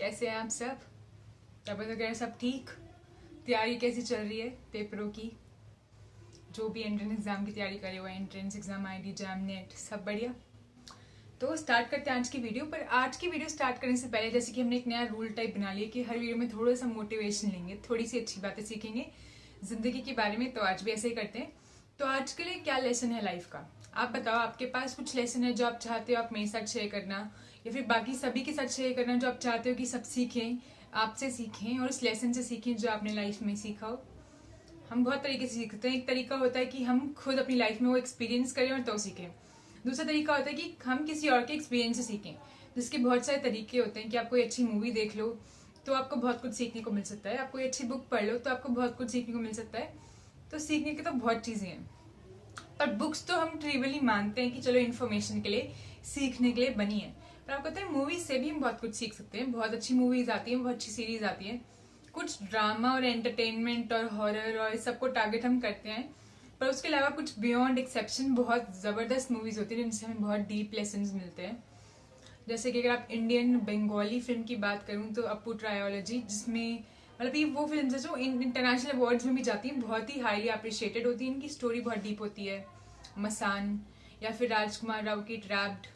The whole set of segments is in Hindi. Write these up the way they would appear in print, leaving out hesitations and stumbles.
कैसे हैं आप सब? तबीयत वगैरह सब ठीक? तैयारी कैसी चल रही है पेपरों की? जो भी एंट्रेंस एग्ज़ाम की तैयारी करे हुए हैं, entrance exam, ID, jam, net, सब बढ़िया? तो स्टार्ट करते हैं आज की वीडियो। पर आज की वीडियो स्टार्ट करने से पहले जैसे कि हमने एक नया रूल टाइप बना लिया कि हर वीडियो में थोड़ा सा मोटिवेशन लेंगे, थोड़ी सी अच्छी बातें सीखेंगे ज़िंदगी के बारे में। तो आज भी ऐसे ही करते हैं। तो आज के लिए क्या लेसन है लाइफ का? आप बताओ, आपके पास कुछ लेसन है जो आप चाहते हो आप मेरे साथ शेयर करना, या फिर बाकी सभी के साथ शेयर करना, जो आप चाहते हो कि सब सीखें, आपसे सीखें और उस लेसन से सीखें जो आपने लाइफ में सीखा हो। हम बहुत तरीके से सीखते हैं। एक तरीका होता है कि हम खुद अपनी लाइफ में वो एक्सपीरियंस करें और तो सीखें। दूसरा तरीका होता है कि हम किसी और के एक्सपीरियंस से सीखें, जिसके बहुत सारे तरीके होते हैं कि आप कोई अच्छी मूवी देख लो तो आपको बहुत कुछ सीखने को मिल सकता है, आप कोई अच्छी बुक पढ़ लो तो आपको बहुत कुछ सीखने को मिल सकता है। तो सीखने की तो बहुत चीज़ें हैं, पर बुक्स तो हम ट्रिवियली मानते हैं कि चलो इन्फॉर्मेशन के लिए, सीखने के लिए बनी है। पर आपको पता है मूवीज से भी हम बहुत कुछ सीख सकते हैं। बहुत अच्छी मूवीज आती हैं, बहुत अच्छी सीरीज आती हैं। कुछ ड्रामा और एंटरटेनमेंट और हॉरर और इस सबको टारगेट हम करते हैं, पर उसके अलावा कुछ बियॉन्ड एक्सेप्शन बहुत ज़बरदस्त मूवीज होती हैं जिनसे हमें बहुत डीप लेसन मिलते हैं। जैसे कि अगर आप इंडियन बंगाली फिल्म की बात करूँ तो अप्पू ट्रायोलॉजी, जिसमें मतलब ये वो फिल्म है जो इंटरनेशनल अवार्ड्स में भी जाती हैं, बहुत ही हाईली अप्रिशिएटेड होती है, इनकी स्टोरी बहुत डीप होती है। मसान, या फिर राजकुमार राव की ट्रैप्ड,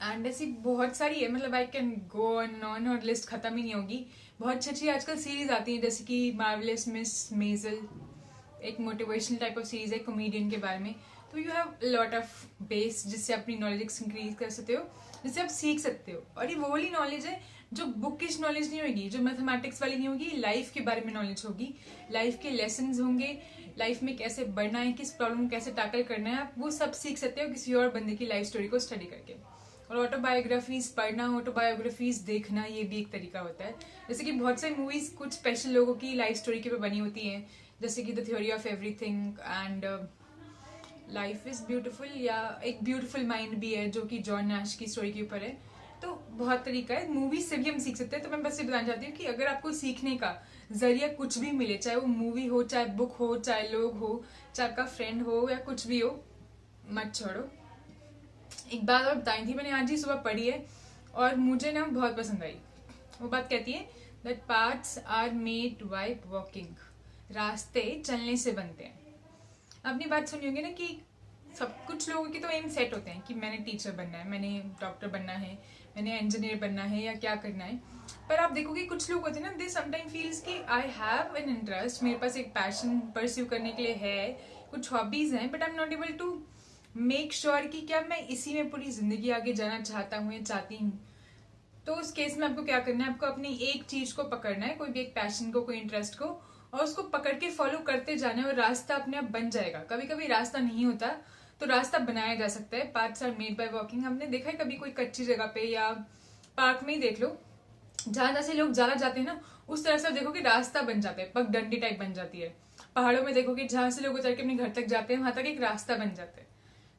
एंड ऐसी बहुत सारी है। मतलब आई कैन गो ऑन और लिस्ट खत्म ही नहीं होगी। बहुत अच्छी अच्छी आजकल सीरीज आती हैं, जैसे कि मार्वलेस मिस मेजल, एक मोटिवेशनल टाइप ऑफ सीरीज है कॉमेडियन के बारे में। तो you have lot of base जिससे अपनी नॉलेज इंक्रीज कर सकते हो, जिससे आप सीख सकते हो। और ये वो वाली नॉलेज है जो बुकिश नॉलेज नहीं होगी, जो मैथमेटिक्स वाली नहीं होगी, लाइफ के बारे में नॉलेज होगी, लाइफ के लेसन होंगे, लाइफ में कैसे बढ़ना है, किस प्रॉब्लम को कैसे टैकल करना है, आप वो सब सीख सकते हो किसी और बंदे की लाइफ स्टोरी को स्टडी करके। और ऑटोबायोग्राफीज पढ़ना, ऑटोबायोग्राफीज देखना, ये भी एक तरीका होता है। जैसे कि बहुत सारी मूवीज कुछ स्पेशल लोगों की लाइफ स्टोरी के ऊपर बनी होती हैं, जैसे कि the theory of everything and life is beautiful, या एक ब्यूटिफुल माइंड भी है जो कि जॉन नैश की स्टोरी के ऊपर है। तो बहुत तरीका है, मूवीज से भी हम सीख सकते हैं। तो मैं बस ये बताना चाहती हूँ कि अगर आपको सीखने का जरिया कुछ भी मिले, चाहे वो मूवी हो, चाहे बुक हो, चाहे लोग हो, चाहे आपका फ्रेंड हो, या कुछ भी हो, मत छोड़ो। एक बात और बताई थी मैंने, आज ही सुबह पढ़ी है और मुझे ना बहुत पसंद आई। वो बात कहती है that paths are made by walking, रास्ते चलने से बनते हैं। अपनी बात सुनी होगी ना कि सब कुछ लोगों के तो एम सेट होते हैं कि मैंने टीचर बनना है, मैंने डॉक्टर बनना है, मैंने इंजीनियर बनना है, या क्या करना है। पर आप देखोगे कुछ लोग होते हैं ना, दे समटाइम फील्स कि आई हैव एन इंटरेस्ट, मेरे पास एक पैशन परस्यू करने के लिए है, कुछ हॉबीज हैं, but I am not able to make sure कि क्या मैं इसी में पूरी जिंदगी आगे जाना चाहता हूँ या चाहती हूँ। तो उस केस में आपको क्या करना है, आपको अपनी एक चीज को पकड़ना है, कोई भी एक पैशन को, कोई इंटरेस्ट को, और उसको पकड़ के फॉलो करते जाना है और रास्ता अपने आप बन जाएगा। कभी कभी रास्ता नहीं होता तो रास्ता बनाया जा सकता है। Paths are made by walking, हमने देखा है कभी कोई कच्ची जगह पे या पार्क में ही देख लो, जहां जहां से लोग ज्यादा जाते हैं ना, उस तरह से आप देखो कि रास्ता बन जाता है, पगडंडी टाइप बन जाती है। पहाड़ों में देखो कि जहां से लोग उतर के अपने घर तक जाते हैं, वहां तक एक रास्ता बन जाता है।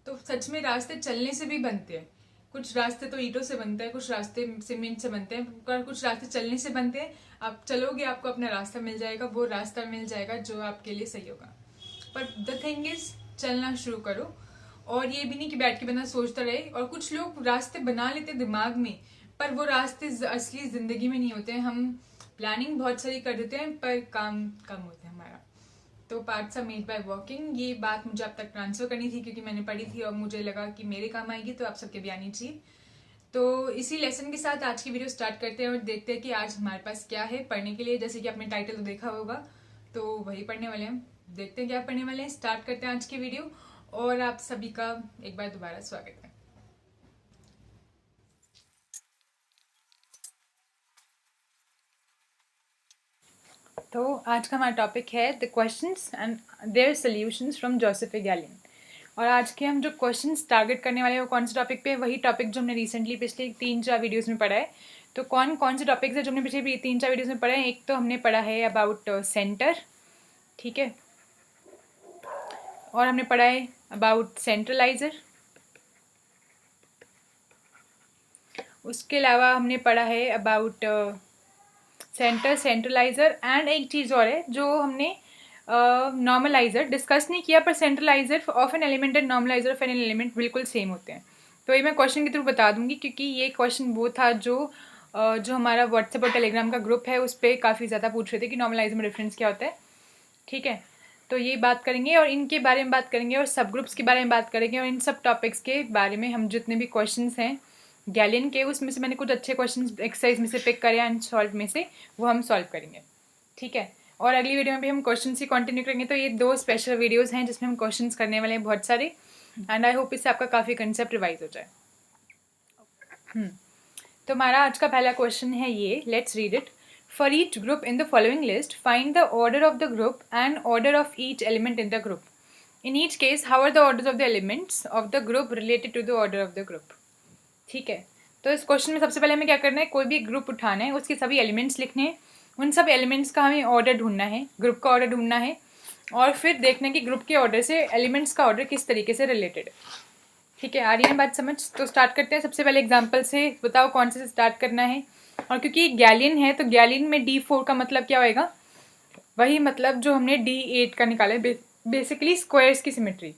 तो सच में रास्ते चलने से भी बनते हैं। कुछ रास्ते तो ईंटों से बनते हैं, कुछ रास्ते सीमेंट से बनते हैं, कुछ रास्ते चलने से बनते हैं। आप चलोगे, आपको अपना रास्ता मिल जाएगा, वो रास्ता मिल जाएगा जो आपके लिए सही होगा। पर द थिंग इज, चलना शुरू करो। और ये भी नहीं कि बैठ के बंदा सोचता रहे। और कुछ लोग रास्ते बना लेते दिमाग में, पर वो रास्ते असली जिंदगी में नहीं होते हैं। हम प्लानिंग बहुत सारी कर देते हैं पर काम कम होता है हमारा। तो parts are made by walking, ये बात मुझे अब तक ट्रांसफर करनी थी क्योंकि मैंने पढ़ी थी और मुझे लगा कि मेरे काम आएगी, तो आप सबके भी आनी चाहिए। तो इसी लेसन के साथ आज की वीडियो स्टार्ट करते हैं और देखते हैं कि आज हमारे पास क्या है पढ़ने के लिए। जैसे कि आपने टाइटल तो देखा होगा, तो वही पढ़ने वाले हैं। देखते हैं क्या पढ़ने वाले हैं, स्टार्ट करते हैं आज की वीडियो। और आप सभी का एक बार दोबारा स्वागत है। तो आज का हमारा टॉपिक है the questions and their solutions from Joseph Gallian. और आज के हम जो क्वेश्चंस टारगेट करने वाले हैं वो कौन से टॉपिक पे है, वही टॉपिक जो हमने रिसेंटली पिछले 3-4 वीडियोस में पढ़ा है। तो कौन कौन से टॉपिक्स है जो हमने पिछले 3-4 वीडियोस में पढ़े हैं? एक तो हमने पढ़ा है अबाउट सेंटर, ठीक है, और हमने पढ़ा है अबाउट सेंट्रलाइजर। उसके अलावा हमने पढ़ा है अबाउट सेंटर, सेंट्रलाइजर, एंड एक चीज़ और है जो हमने नॉर्मलाइजर डिस्कस नहीं किया, पर centraliser of an element and normaliser of an element बिल्कुल सेम होते हैं। तो ये मैं क्वेश्चन के थ्रू बता दूंगी क्योंकि ये क्वेश्चन वो था जो जो हमारा व्हाट्सएप और टेलीग्राम का ग्रुप है उस पर काफ़ी ज़्यादा पूछ रहे थे कि नॉर्मलाइज्म रेफरेंस क्या होता है। ठीक है, तो ये बात करेंगे और इनके बारे में बात करेंगे और सब ग्रुप्स के बारे में बात करेंगे और इन सब टॉपिक्स के बारे में हम जितने भी क्वेश्चंस हैं गैलियन के, उसमें से मैंने कुछ अच्छे क्वेश्चंस एक्सरसाइज में से पिक करे एंड सॉल्व में से वो हम सॉल्व करेंगे। ठीक है, और अगली वीडियो में भी हम क्वेश्चन ही कंटिन्यू करेंगे। तो ये 2 स्पेशल वीडियोज़ हैं जिसमें हम क्वेश्चंस करने वाले हैं बहुत सारे, एंड आई होप इससे आपका काफ़ी कंसेप्ट रिवाइज हो जाए। तो हमारा आज का पहला क्वेश्चन है ये, let's read it. For each group in the following list, find the order of the group and order of each element in the group. In each case, how are the orders of the elements of the group related to the order of the group? ठीक है, तो इस क्वेश्चन में सबसे पहले हमें क्या करना है, कोई भी ग्रुप उठाना है, उसके सभी एलिमेंट्स लिखने हैं, उन सब एलिमेंट्स का हमें ऑर्डर ढूंढना है, ग्रुप का ऑर्डर ढूंढना है, और फिर देखना है कि ग्रुप के ऑर्डर से एलिमेंट्स का ऑर्डर किस तरीके से रिलेटेड है। ठीक है, आ रही है बात समझ? तो स्टार्ट करते हैं सबसे पहले एग्जाम्पल से। बताओ कौन से स्टार्ट करना है। और क्योंकि गैलियन है तो गैलियन में D4 का मतलब क्या होएगा, वही मतलब जो हमने D8 का निकाला है, बेसिकली स्क्वायर्स की सिमेट्री।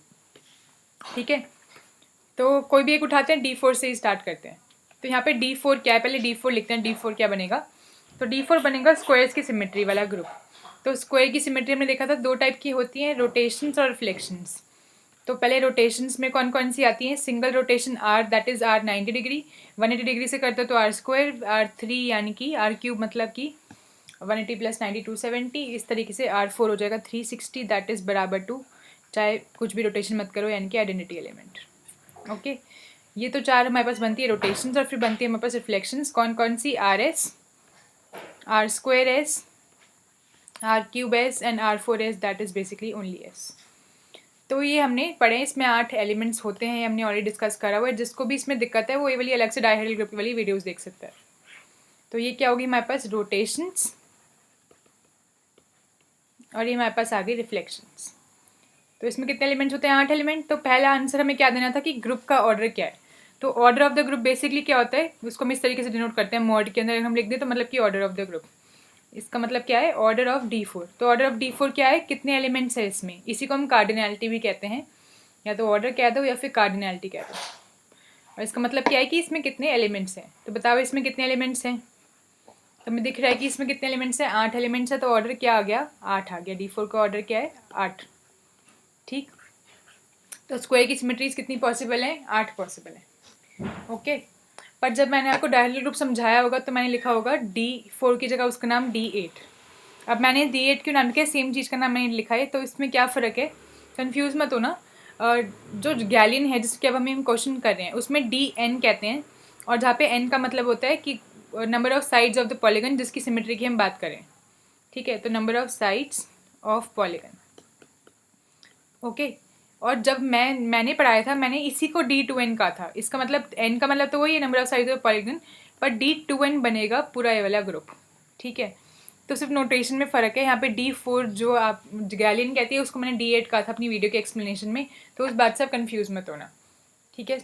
ठीक है, तो कोई भी एक उठाते हैं, D4 से ही स्टार्ट करते हैं। तो यहाँ पे D4 क्या है, पहले D4 लिखते हैं। D4 क्या बनेगा, तो D4 बनेगा स्क्वायर्स की सिमेट्री वाला ग्रुप। तो स्क्वायर की सिमेट्री हमने देखा था 2 टाइप की होती हैं, रोटेशंस और रिफ्लेक्शंस। तो पहले रोटेशंस में कौन कौन सी आती हैं, single rotation R, that is R 90 degree, 180 degree से करते हो तो R स्क्वायर, R3 यानी कि R क्यूब मतलब कि 180 + 90 270, इस तरीके से R4 हो जाएगा 360, दैट इज बराबर टू, चाहे कुछ भी रोटेशन मत करो, यानी कि आइडेंटिटी एलिमेंट। ओके, ये तो 4 हमारे पास बनती है रोटेशंस, और फिर बनती है हमारे पास रिफ्लेक्शंस। कौन कौन सी, RS, R square S, R cube S and R4S, that is basically only S। तो ये हमने पढ़े, इसमें 8 एलिमेंट्स होते हैं, हमने ऑलरेडी डिस्कस करा हुआ है। जिसको भी इसमें दिक्कत है वो ये वाली अलग से डायहेड्रल ग्रुप वाली वीडियोस देख सकता है। तो ये क्या होगी हमारे पास, रोटेशंस, और ये हमारे पास आ गई रिफ्लेक्शंस। तो इसमें कितने एलिमेंट्स होते हैं, 8 एलिमेंट। तो पहला आंसर हमें क्या देना था कि ग्रुप का ऑर्डर क्या है। तो order of the group basically क्या होता है, उसको हम इस तरीके से डिनोट करते हैं, मॉड के अंदर हम लिख दें तो मतलब कि ऑर्डर ऑफ द ग्रुप, इसका मतलब क्या है, ऑर्डर ऑफ D4। तो ऑर्डर ऑफ D4 क्या है, कितने एलिमेंट्स है इसमें, इसी को हम कार्डिनैलिटी भी कहते हैं, या तो ऑर्डर कह दो या फिर कार्डिनैलिटी कह दो। और इसका मतलब क्या है कि इसमें कितने एलिमेंट्स हैं। तो बताओ इसमें कितने एलिमेंट्स हैं, तो हमें दिख रहा है कि इसमें कितने एलिमेंट्स हैं, 8 एलिमेंट्स है। तो ऑर्डर क्या आ गया, 8 आ गया। D4 का ऑर्डर क्या है, 8। ठीक, तो स्क्वायर की सिमेट्रीज कितनी पॉसिबल है, 8 पॉसिबल है। ओके, पर जब मैंने आपको डायहेड्रल ग्रुप समझाया होगा तो मैंने लिखा होगा D4 की जगह उसका नाम D8। अब मैंने D8 क्यों नाम किया, सेम चीज़ का नाम मैंने लिखा है, तो इसमें क्या फ़र्क है, कंफ्यूज मत हो ना। जो गैलियन है जिसके अब हम क्वेश्चन कर रहे हैं उसमें DN कहते हैं, और जहाँ पे N का मतलब होता है कि number of sides of the polygon जिसकी सिमेट्री की हम बात करें। ठीक है, तो number of sides of polygon. Okay, और जब मैंने पढ़ाया था मैंने इसी को D2N कहा था। इसका मतलब N का मतलब तो वही है, number of sides of polygon, पर D2N बनेगा पूरा ये वाला ग्रुप। ठीक है, तो सिर्फ नोटेशन में फ़र्क है। यहाँ पे D4 जो आप गैलियन कहती है उसको मैंने D8 कहा था अपनी वीडियो के एक्सप्लेनेशन में, तो उस बात से आप कंफ्यूज मत होना। ठीक है,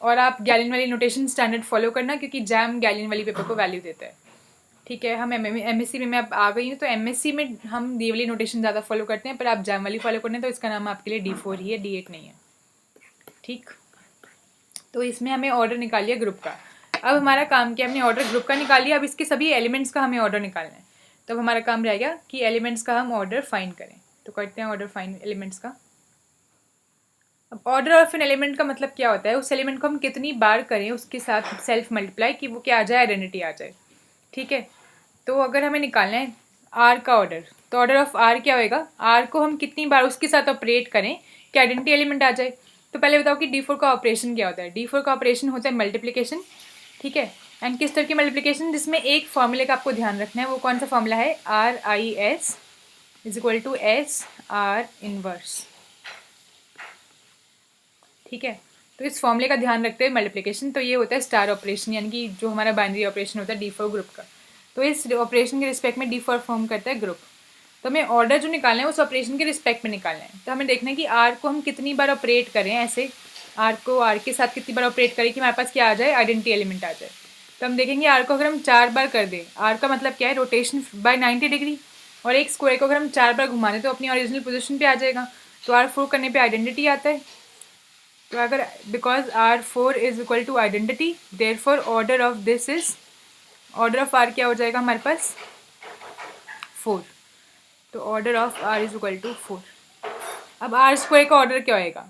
और आप गैलियन वाली नोटेशन स्टैंडर्ड फॉलो करना, क्योंकि जैम गैलियन वाली पेपर को वैल्यू देता है। ठीक है, हम MSc में मैं अब आ गई हूँ, तो MSc में हम ये वाली नोटेशन ज़्यादा फॉलो करते हैं, पर आप जैम वाली फॉलो करने तो इसका नाम आपके लिए D4 ही है, D8 नहीं है। ठीक, तो इसमें हमें ऑर्डर निकाल लिया ग्रुप का। अब हमारा काम क्या, हमने ऑर्डर ग्रुप का निकाल लिया, अब इसके सभी एलिमेंट्स का हमें ऑर्डर निकालना है। तो अब हमारा काम रहेगा कि एलिमेंट्स का हम ऑर्डर फाइंड करें। तो करते हैं ऑर्डर फाइंड एलिमेंट्स का। अब ऑर्डर ऑफ एन एलिमेंट का मतलब क्या होता है, उस एलिमेंट को हम कितनी बार करें उसके साथ सेल्फ मल्टीप्लाई, कि वो क्या आ जाए, आइडेंटिटी आ जाए। ठीक है, तो अगर हमें निकालना है R का ऑर्डर, तो ऑर्डर ऑफ R क्या होएगा, R को हम कितनी बार उसके साथ ऑपरेट करें कि आइडेंटिटी एलिमेंट आ जाए। तो पहले बताओ कि D4 का ऑपरेशन क्या होता है। D4 का ऑपरेशन होता है मल्टीप्लिकेशन। ठीक है, एंड किस तरह की मल्टीप्लिकेशन, जिसमें एक फॉर्मूले का आपको ध्यान रखना है। वो कौन सा फॉर्मूला है, RIS = SR इनवर्स। ठीक है, तो इस फॉर्मूले का ध्यान रखते हुए मल्टीप्लिकेशन, तो ये होता है स्टार ऑपरेशन, यानी कि जो हमारा बाइनरी ऑपरेशन होता है D4 ग्रुप का। तो इस ऑपरेशन के रिस्पेक्ट में D4 फॉर्म करता है ग्रुप। तो हमें ऑर्डर जो निकालना है उस ऑपरेशन के रिस्पेक्ट में निकालना है। तो हमें देखना है कि R को हम कितनी बार ऑपरेट करें, ऐसे R को R के साथ कितनी बार ऑपरेट करें कि हमारे पास क्या आ जाए, आइडेंटिटी एलिमेंट आ जाए। तो हम देखेंगे R को अगर हम 4 बार कर दें, R का मतलब क्या है, रोटेशन बाय 90 डिग्री, और एक स्क्वायर को अगर हम 4 बार घुमा दें तो अपनी ओरिजिनल पोजीशन पे आ जाएगा। तो R4 करने पे आइडेंटिटी आता है। तो अगर because R4 = identity, therefore order of this is order of R क्या हो जाएगा हमारे पास 4। तो order of R is equal to 4। अब आर स्क्वायर का ऑर्डर क्या होएगा,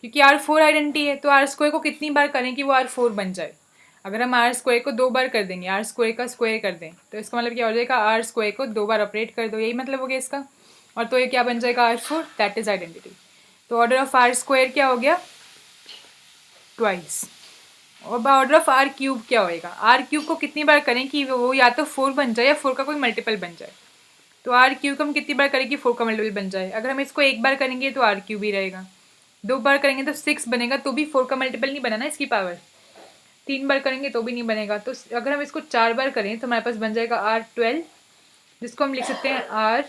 क्योंकि आर 4 आइडेंटिटी है तो आर स्क्वायर को कितनी बार करें कि वो आर 4 बन जाए। अगर हम आर स्क्वायर को 2 बार कर देंगे, आर स्क्वायर का स्क्वायर कर दें, तो इसका मतलब क्या हो जाएगा आर स्क्वायर को 2 बार ऑपरेट कर दो, यही मतलब हो गया इसका। और तो ये क्या बन जाएगा आर 4, दैट इज आइडेंटिटी। तो ऑर्डर ऑफ आर स्क्वायर क्या हो गया ट्वाइस। और ऑर्डर ऑफ आर क्यूब क्या होएगा, आर क्यूब को कितनी बार करें कि वो या तो 4 बन जाए या 4 का कोई मल्टीपल बन जाए। तो आर क्यूब को हम कितनी बार करें कि 4 का मल्टीपल बन जाए। अगर हम इसको 1 बार करेंगे तो आर क्यूब ही रहेगा, 2 बार करेंगे तो 6 बनेगा, तो भी 4 का मल्टीपल नहीं बना ना इसकी पावर। 3 बार करेंगे तो भी नहीं बनेगा। तो अगर हम इसको 4 बार करें तो हमारे पास बन जाएगा आर 12, जिसको हम लिख सकते हैं आर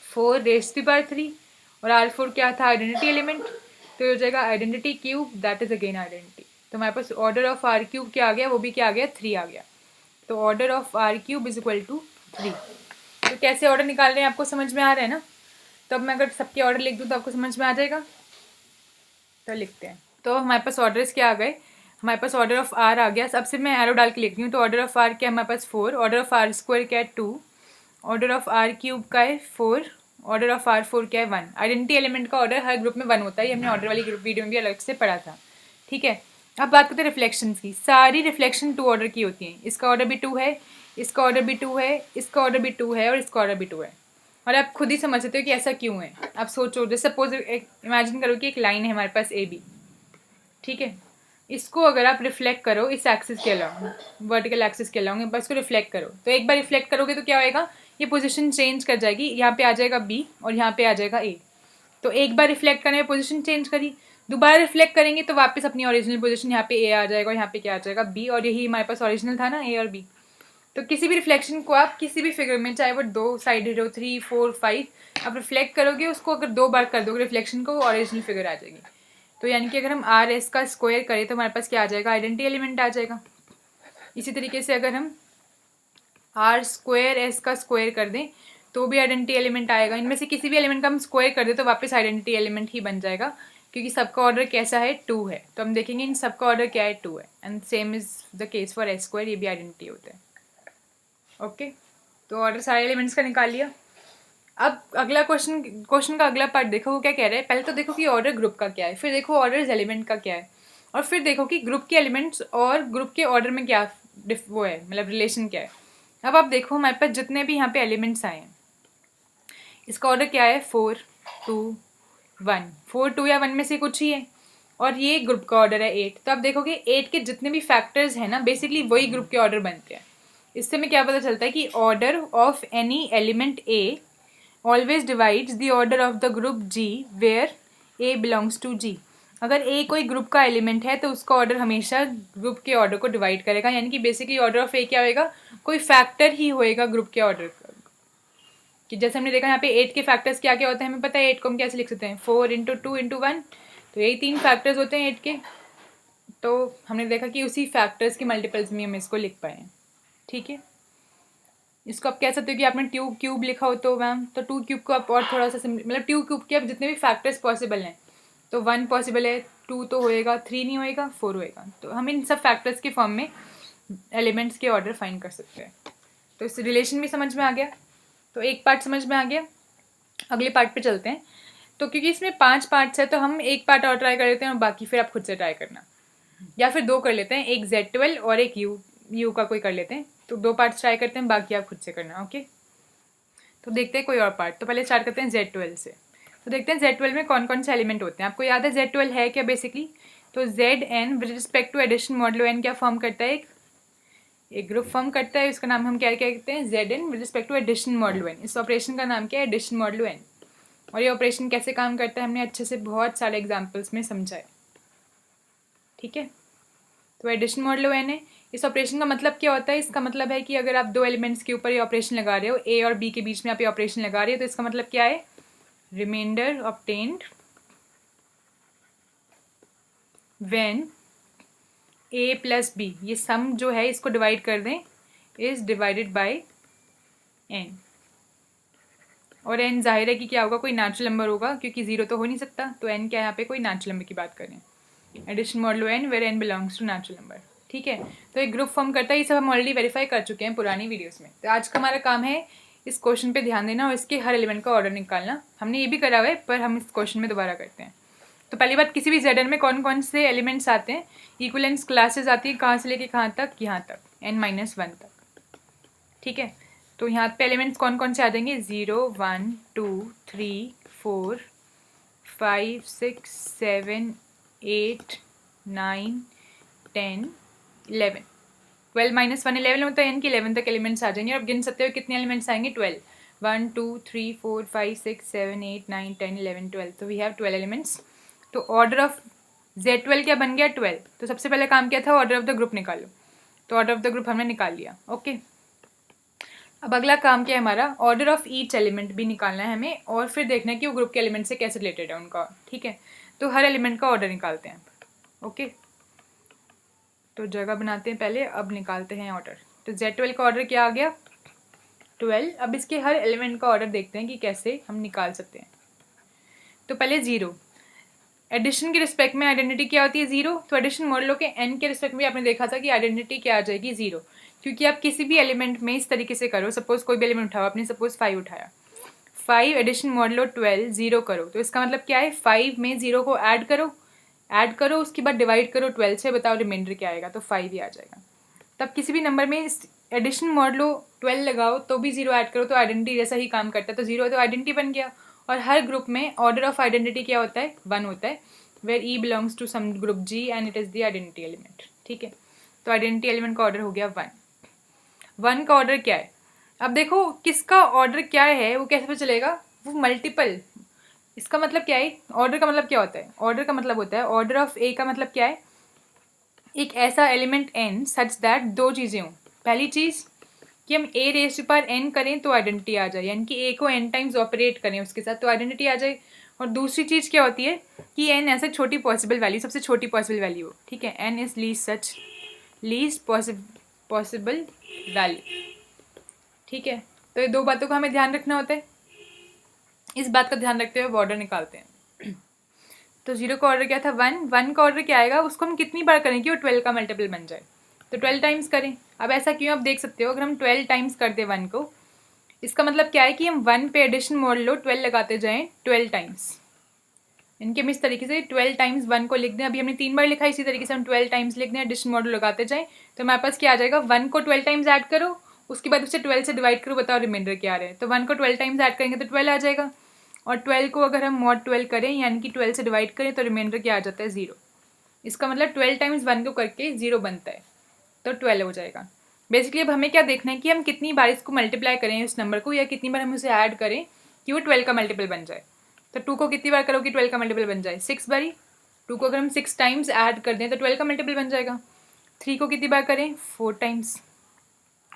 4 रेज़ टू पावर 3। और आर 4 क्या था आइडेंटिटी एलिमेंट, तो ये हो जाएगा identity cube, that is again identity. तो हमारे पास ऑर्डर ऑफ आर क्यूब क्या आ गया, वो भी क्या आ गया 3 आ गया। तो order of R cube is equal to 3। तो कैसे ऑर्डर निकाल रहे हैं आपको समझ में आ रहा है ना। तो अब मैं अगर सबके ऑर्डर लिख दूँ तो आपको समझ में आ जाएगा। तो लिखते हैं, तो हमारे पास ऑर्डर्स क्या आ गए, हमारे पास ऑर्डर ऑफ आर आ गया। अब से मैं एरो डाल के लिख रही हूँ। तो ऑर्डर ऑफ आर क्या है हमारे पास 4, ऑर्डर ऑफ आर स्क्वायर क्या है 2, ऑर्डर ऑफ आर क्यूब का है 4, ऑर्डर ऑफ आर 4 क्या है 1। आइडेंटिटी एलिमेंट का ऑर्डर हर ग्रुप में 1 होता है, ये हमने ऑर्डर वाली ग्रुप वीडियो में भी अलग से पढ़ा था। ठीक है, अब बात करते हैं रिफ्लेक्शन की। सारी रिफ्लेक्शन 2 ऑर्डर की होती हैं। इसका ऑर्डर भी 2 है, इसका ऑर्डर भी 2 है, इसका ऑर्डर भी 2 है और इसका ऑर्डर भी 2 है। और आप खुद ही समझ सकते हो कि ऐसा क्यों है। आप सोचो, जैसे सपोज इमेजिन करो कि एक लाइन है हमारे पास ए बी, ठीक है। इसको अगर आप रिफ्लेक्ट करो इस एक्सिस के अलावा, वर्टिकल एक्सिस के अलावा, बस इसको रिफ्लेक्ट करो, तो एक बार रिफ्लेक्ट करोगे तो क्या होएगा, ये पोजीशन चेंज कर जाएगी। यहाँ पे आ जाएगा बी और यहाँ पे आ जाएगा ए। तो एक बार रिफ्लेक्ट करने में पोजीशन चेंज करी, दोबारा रिफ्लेक्ट करेंगे तो वापस अपनी ओरिजिनल पोजीशन, यहाँ पे ए आ जाएगा और यहाँ पे क्या आ जाएगा बी। और यही हमारे पास ओरिजिनल था ना ए और बी। तो किसी भी रिफ्लेक्शन को आप किसी भी फिगर में, चाहे वो 2 साइडेड हो, 3 4 5, आप रिफ्लेक्ट करोगे उसको, अगर 2 बार कर दोगे रिफ्लेक्शन को, ओरिजिनल फिगर आ जाएगी। तो यानी कि अगर हम आर एस का स्क्वायर करें तो हमारे पास क्या आ जाएगा आइडेंटिटी एलिमेंट आ जाएगा। इसी तरीके से अगर हम आर स्क्वायर एस का स्क्वायर कर दें तो भी आइडेंटिटी एलिमेंट आएगा। इनमें से किसी भी एलिमेंट का हम स्क्वायर कर दें तो वापस आइडेंटिटी एलिमेंट ही बन जाएगा, क्योंकि सबका ऑर्डर कैसा है 2 है। तो हम देखेंगे इन सबका ऑर्डर क्या है 2 है। And same is the case for S square, ये भी आइडेंटिटी होता है। ओके, तो ऑर्डर सारे एलिमेंट्स का निकाल लिया। अब अगला क्वेश्चन का अगला पार्ट देखो, वो क्या कह रहा है। पहले तो देखो कि ऑर्डर ग्रुप का क्या है, फिर देखो ऑर्डर एलिमेंट का क्या है, और फिर देखो कि ग्रुप के एलिमेंट्स और ग्रुप के ऑर्डर में क्या वो है, मतलब रिलेशन क्या है। अब आप देखो हमारे पास जितने भी यहाँ पे एलिमेंट्स आए हैं, इसका ऑर्डर क्या है 4 2 1। 4 2 या 1 में से कुछ ही है, और ये ग्रुप का ऑर्डर है 8। तो आप देखोगे 8 के जितने भी फैक्टर्स हैं ना, बेसिकली वही ग्रुप के ऑर्डर बनते हैं। इससे हमें क्या पता चलता है कि order of any element A always divides the order of the group G where A belongs to G। अगर A कोई ग्रुप का एलिमेंट है तो उसका ऑर्डर हमेशा ग्रुप के ऑर्डर को डिवाइड करेगा। यानी कि बेसिकली ऑर्डर ऑफ A क्या होएगा, कोई फैक्टर ही होएगा ग्रुप के ऑर्डर का। कि जैसे हमने देखा यहाँ पे 8 के फैक्टर्स क्या क्या होते हैं हमें पता है। 8 को हम कैसे लिख सकते हैं 4 इंटू 2 इंटू 1, तो यही 3 फैक्टर्स होते हैं 8 के। तो हमने देखा कि उसी फैक्टर्स के मल्टीपल्स में हम इसको लिख पाए हैं। ठीक है, इसको आप कह सकते हो कि आपने ट्यू क्यूब लिखा हो तो मैम, तो 2 क्यूब को आप और थोड़ा सा मतलब 2 क्यूब के अब जितने भी फैक्टर्स पॉसिबल हैं, तो 1 पॉसिबल है, 2 तो होएगा, 3 नहीं होएगा, 4 होएगा। तो हम इन सब फैक्टर्स के फॉर्म में एलिमेंट्स के ऑर्डर फाइंड कर सकते हैं। तो इस रिलेशन भी समझ में आ गया। तो एक पार्ट समझ में आ गया, अगले पार्ट पे चलते हैं। तो क्योंकि इसमें 5 पार्ट्स है तो हम एक पार्ट और ट्राई कर लेते हैं और बाकी फिर आप खुद से ट्राई करना, या फिर 2 कर लेते हैं, एक Z12 और एक यू का कोई कर लेते हैं। तो 2 पार्ट्स ट्राई करते हैं, बाकी आप खुद से करना। ओके, तो देखते हैं कोई और पार्ट। तो पहले स्टार्ट करते हैं Z12 से। तो देखते हैं Z12 में कौन कौन से एलिमेंट होते हैं। आपको याद है Z12 है क्या बेसिकली, तो Zn with respect to addition modulo n क्या फॉर्म करता है, एक ग्रुप फॉर्म करता है। उसका नाम हम क्या कहते हैं Zn with respect to addition modulo n। इस ऑपरेशन का नाम क्या है एडिशन मॉडुलो n। और ये ऑपरेशन कैसे काम करता है हमने अच्छे से बहुत सारे एग्जाम्पल्स में समझा है। ठीक है, तो एडिशन मॉडुलो n है। इस ऑपरेशन का मतलब क्या होता है, इसका मतलब है कि अगर आप 2 एलिमेंट्स के ऊपर ये ऑपरेशन लगा रहे हो, ए और बी के बीच में आप ये ऑपरेशन लगा रहे हो, तो इसका मतलब क्या है, remainder obtained when A plus B, ये सम जो है इसको डिवाइड कर दें, इज डिवाइडेड बाय एन। और एन जाहिर है कि क्या होगा, कोई नेचुरल नंबर होगा, क्योंकि 0 तो हो नहीं सकता। तो एन क्या है यहाँ पे, कोई नेचुरल नंबर की बात करें। Addition modulo n where n belongs to natural number. ठीक है, तो एक ग्रुप फॉर्म करता है, ये सब हम ऑलरेडी वेरीफाई कर चुके हैं पुरानी वीडियोस में। तो आज का हमारा काम है इस क्वेश्चन पे ध्यान देना और इसके हर एलिमेंट का ऑर्डर निकालना। हमने ये भी करा हुआ है, पर हम इस क्वेश्चन में दोबारा करते हैं। तो पहली बात, किसी भी ZN में कौन कौन से एलिमेंट्स आते हैं, इक्विवेलेंस क्लासेस आती है, कहाँ से लेके कहाँ तक, यहाँ तक n-1 तक, ठीक है। तो यहाँ पे एलिमेंट्स कौन कौन से आ जाएंगे, 0 1 2 3 4 5 6 7 8 9 10 11 12 -1 11 में तो n के 11 तक एलिमेंट्स आ जाएंगे। और अब गिन सकते हो कितने एलिमेंट्स आएंगे, 12 1 2 3 4 5 6 7 8 9 10 11 12। तो वी हैव 12 एलिमेंट्स। तो ऑर्डर ऑफ Z12 क्या बन गया, 12। तो सबसे पहले काम क्या था, ऑर्डर ऑफ द ग्रुप निकालो। तो ऑर्डर ऑफ द ग्रुप हमने निकाल लिया, ओके। अब अगला काम क्या है हमारा, ऑर्डर ऑफ ईच एलिमेंट भी निकालना है हमें, और फिर देखना है कि वो ग्रुप के एलिमेंट से कैसे रिलेटेड है उनका, ठीक है। तो हर एलिमेंट का ऑर्डर निकालते हैं, ओके। तो जगह बनाते हैं पहले, अब निकालते हैं ऑर्डर। तो Z12 का ऑर्डर क्या आ गया, 12। अब इसके हर एलिमेंट का ऑर्डर देखते हैं कि कैसे हम निकाल सकते हैं। तो पहले 0, एडिशन के रिस्पेक्ट में आइडेंटिटी क्या होती है, 0। तो एडिशन मॉडलो के n के रिस्पेक्ट में आपने देखा था कि आइडेंटिटी क्या आ जाएगी, 0। क्योंकि आप किसी भी एलिमेंट में इस तरीके से करो, सपोज कोई भी एलिमेंट उठाओ, आपने सपोज 5 उठाया, 5 एडिशन मॉडलो 12 0 करो, तो इसका मतलब क्या है, 5 में 0 को ऐड करो, उसके बाद डिवाइड करो 12 से, बताओ रिमाइंडर क्या आएगा, तो 5 ही आ जाएगा। तब किसी भी नंबर में एडिशन मॉडलो 12 लगाओ तो भी 0 ऐड करो, तो आइडेंटिटी जैसा ही काम करता है। तो 0 है तो आइडेंटिटी बन गया। और हर ग्रुप में ऑर्डर ऑफ आइडेंटिटी क्या होता है, 1 होता है, where E belongs to some group G and it is the identity element, ठीक है। तो आइडेंटिटी एलिमेंट का ऑर्डर हो गया 1 का ऑर्डर क्या है, अब देखो किसका ऑर्डर क्या है वो कैसे पता चलेगा, वो मल्टीपल। इसका मतलब क्या है, ऑर्डर का मतलब क्या होता है, ऑर्डर का मतलब होता है, ऑर्डर ऑफ A का मतलब क्या है, एक ऐसा एलिमेंट n सच दैट दो चीज़ें हों। पहली चीज़ कि हम a raise to power n करें तो आइडेंटिटी आ जाए, यानी कि a को n टाइम्स ऑपरेट करें उसके साथ तो आइडेंटिटी आ जाए। और दूसरी चीज़ क्या होती है कि n ऐसे छोटी पॉसिबल वैल्यू, सबसे छोटी पॉसिबल वैल्यू हो, ठीक है। n is least possible value, ठीक है। तो ये दो बातों का हमें ध्यान रखना होता है। इस बात का ध्यान रखते हुए ऑर्डर निकालते हैं। तो 0 का ऑर्डर क्या था, 1 का ऑर्डर क्या आएगा, उसको हम कितनी बार करें कि वो 12 का मल्टीपल बन जाए, तो 12 टाइम्स करें। अब ऐसा क्यों, आप देख सकते हो अगर हम 12 टाइम्स कर दे 1 को, इसका मतलब क्या है कि हम 1 पे एडिशन मोड लो 12 लगाते जाएं 12 टाइम्स। इनके हम इस तरीके से 12 टाइम्स 1 को लिख दें, अभी हमने 3 बार लिखा है, इसी तरीके से हम 12 टाइम्स लिख दें, एडिशन मॉडल लगाते जाएं, तो हमारे पास क्या आ जाएगा, 1 को 12 टाइम्स ऐड करो, उसके बाद उसे 12 से डिवाइड करो, बताओ रिमाइंडर क्या आ रहा है। तो 1 को 12 टाइम्स ऐड करेंगे तो 12 आ जाएगा, और 12 को अगर हम मॉड 12 करें यानी कि 12 से डिवाइड करें तो रिमाइंडर क्या आ जाता है, 0। इसका मतलब 12 टाइम्स 1 को करके 0 बनता है, तो 12 हो जाएगा। बेसिकली अब हमें क्या देखना है कि हम कितनी बार इसको मल्टीप्लाई करें इस नंबर को, या कितनी बार हम उसे ऐड करें कि वो 12 का मल्टीपल बन जाए। तो 2 को कितनी बार करो कि 12 का मल्टीपल बन जाए, 6 बारी। 2 को अगर हम 6 टाइम्स ऐड कर दें तो 12 का मल्टीपल बन जाएगा। 3 को कितनी बार करें, 4 टाइम्स।